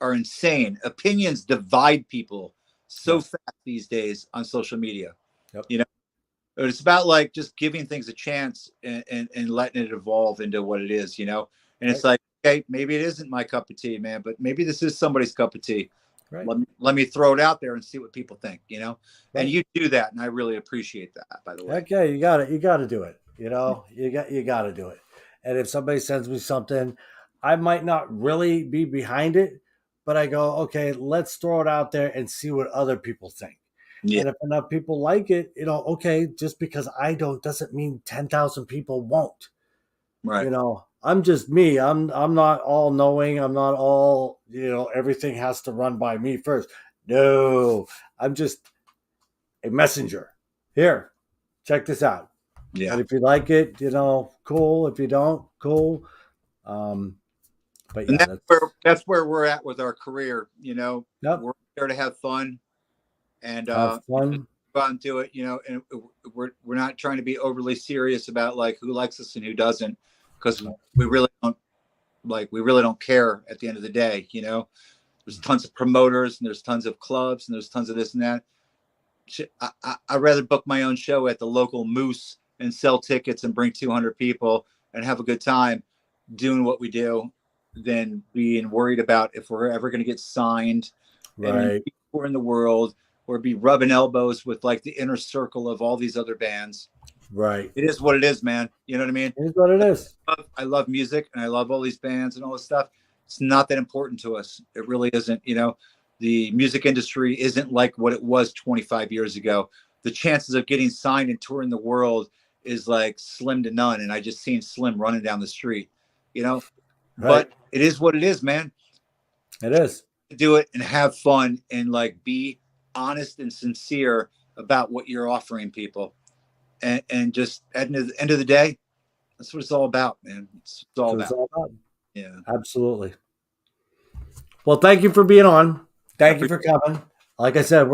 S2: are insane. Opinions divide people so
S1: Yes.
S2: fast these days on social media.
S1: Yep.
S2: But it's about like just giving things a chance and letting it evolve into what it is. And
S1: Right.
S2: it's like, okay, maybe it isn't my cup of tea, man, but maybe this is somebody's cup of tea.
S1: Right.
S2: Let me throw it out there and see what people think. And
S1: Right.
S2: you do that, and I really appreciate that, by the way.
S1: Okay, you got to do it. You got to do it. And if somebody sends me something, I might not really be behind it, but I go, okay, let's throw it out there and see what other people think.
S2: Yeah.
S1: And if enough people like it, okay, just because I don't doesn't mean 10,000 people won't.
S2: Right.
S1: I'm just me. I'm not all knowing. I'm not all, everything has to run by me first. No, I'm just a messenger. Here, check this out.
S2: Yeah.
S1: And if you like it, cool. If you don't, cool. Um, but
S2: And
S1: yeah,
S2: that's where we're at with our career.
S1: yep.
S2: We're there to have fun and
S1: Have
S2: just
S1: fun.
S2: go out and do it. And we're not trying to be overly serious about like who likes us and who doesn't, because we really don't care at the end of the day. There's tons of promoters and there's tons of clubs and there's tons of this and that. I'd rather book my own show at the local Moose and sell tickets and bring 200 people and have a good time doing what we do than being worried about if we're ever going to get signed and
S1: Right.
S2: tour in the world or be rubbing elbows with like the inner circle of all these other bands.
S1: Right.
S2: It is what it is, man. You know what I mean?
S1: Here's what it is.
S2: I love music and I love all these bands and all this stuff. It's not that important to us. It really isn't. The music industry isn't like what it was 25 years ago. The chances of getting signed and touring the world is like slim to none. And I just seen Slim running down the street,
S1: Right.
S2: but it is what it is, man.
S1: It is.
S2: Do it and have fun and like be honest and sincere about what you're offering people. And just at the end of the day, that's what it's all about, man. It's all
S1: So it's
S2: about.
S1: all about.
S2: Yeah.
S1: Absolutely. Well, thank you for being on.
S2: I
S1: Thank you
S2: appreciate
S1: for coming. Like I said, I'm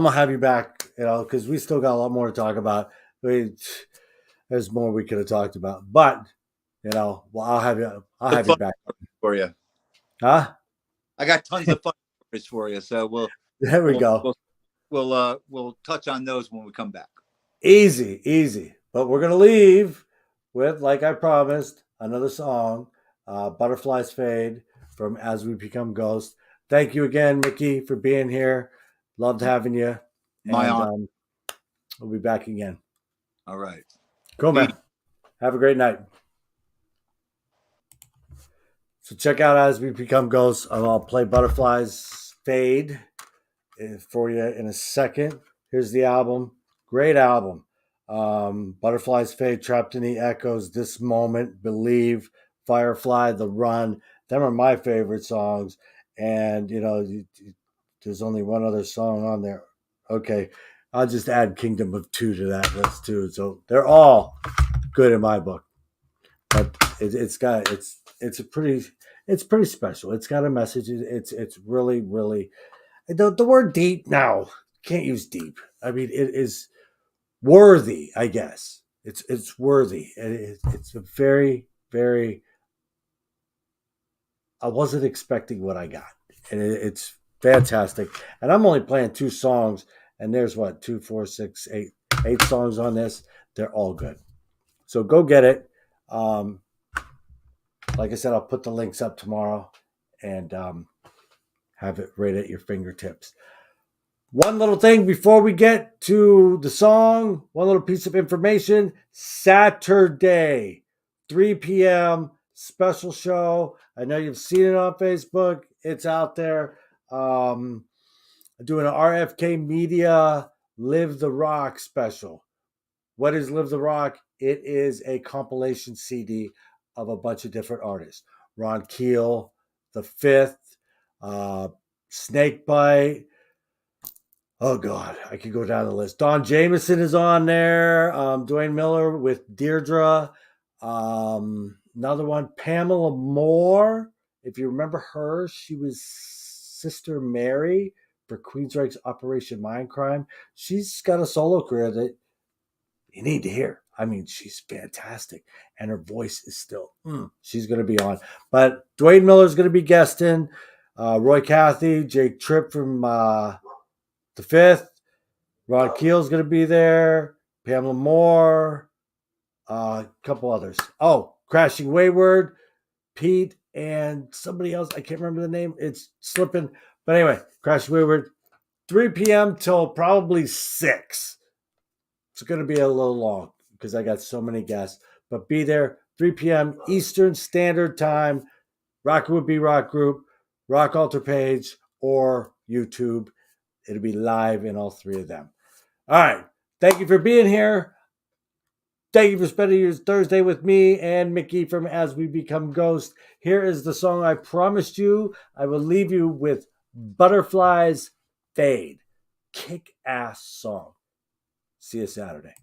S1: gonna have you back, because we still got a lot more to talk about. There's more we could have talked about, but well, I'll have you
S2: fun
S1: back.
S2: for you.
S1: Huh?
S2: I got tons of fun stories for you. So we'll
S1: There we
S2: we'll
S1: go.
S2: we'll we'll touch on those when we come back.
S1: Easy, easy. But we're gonna leave with, like I promised, another song, "Butterflies Fade" from As We Become Ghosts. Thank you again, Mickey, for being here. Loved having you,
S2: My
S1: and
S2: honor.
S1: we'll be back again.
S2: All right.
S1: Cool,
S2: Peace.
S1: man. Have a great night. So check out As We Become Ghosts. I'll play Butterflies Fade for you in a second. Here's the album. Great album. Butterflies Fade, Trapped in the Echoes, This Moment, Believe, Firefly, The Run. Them are my favorite songs. And, there's only one other song on there. Okay. I'll just add Kingdom of Two to that list too. So they're all good in my book. But it's pretty special. It's got a message. It's really, really, the word deep now, can't use deep. I mean, it is worthy, I guess. It's worthy. It's a very, very, I wasn't expecting what I got. And it's fantastic. And I'm only playing two songs, and there's what, two, four, six, eight songs on this. They're all good. So go get it. Like I said, I'll put the links up tomorrow and have it right at your fingertips. One little thing before we get to the song, one little piece of information. Saturday, 3 p.m., special show. I know you've seen it on Facebook. It's out there. Doing an RFK Media Live the Rock special. What is Live the Rock? It is a compilation CD of a bunch of different artists. Ron Keel, The Fifth, Snakebite. Oh God, I could go down the list. Don Jameson is on there. Dwayne Miller with Deirdre. Another one, Pamela Moore. If you remember her, she was Sister Mary for Queensryche's Operation Mindcrime. She's got a solo career that you need to hear. I mean, she's fantastic. And her voice is still, she's going to be on. But Dwayne Miller's going to be guesting. Roy Cathy, Jake Tripp from The Fifth. Ron Keel's going to be there. Pamela Moore. A couple others. Oh, Crashing Wayward. Pete and somebody else. I can't remember the name. It's slipping. But anyway, Crashing Wayward. 3 p.m. till probably 6. It's going to be a little long because I got so many guests. But be there, 3 p.m. Eastern Standard Time. Rock Would Be Rock Group, Rock Altar page, or YouTube. It'll be live in all three of them. All right. Thank you for being here. Thank you for spending your Thursday with me and Mickey from As We Become Ghosts. Here is the song I promised you. I will leave you with Butterflies Fade. Kick-ass song. See you Saturday.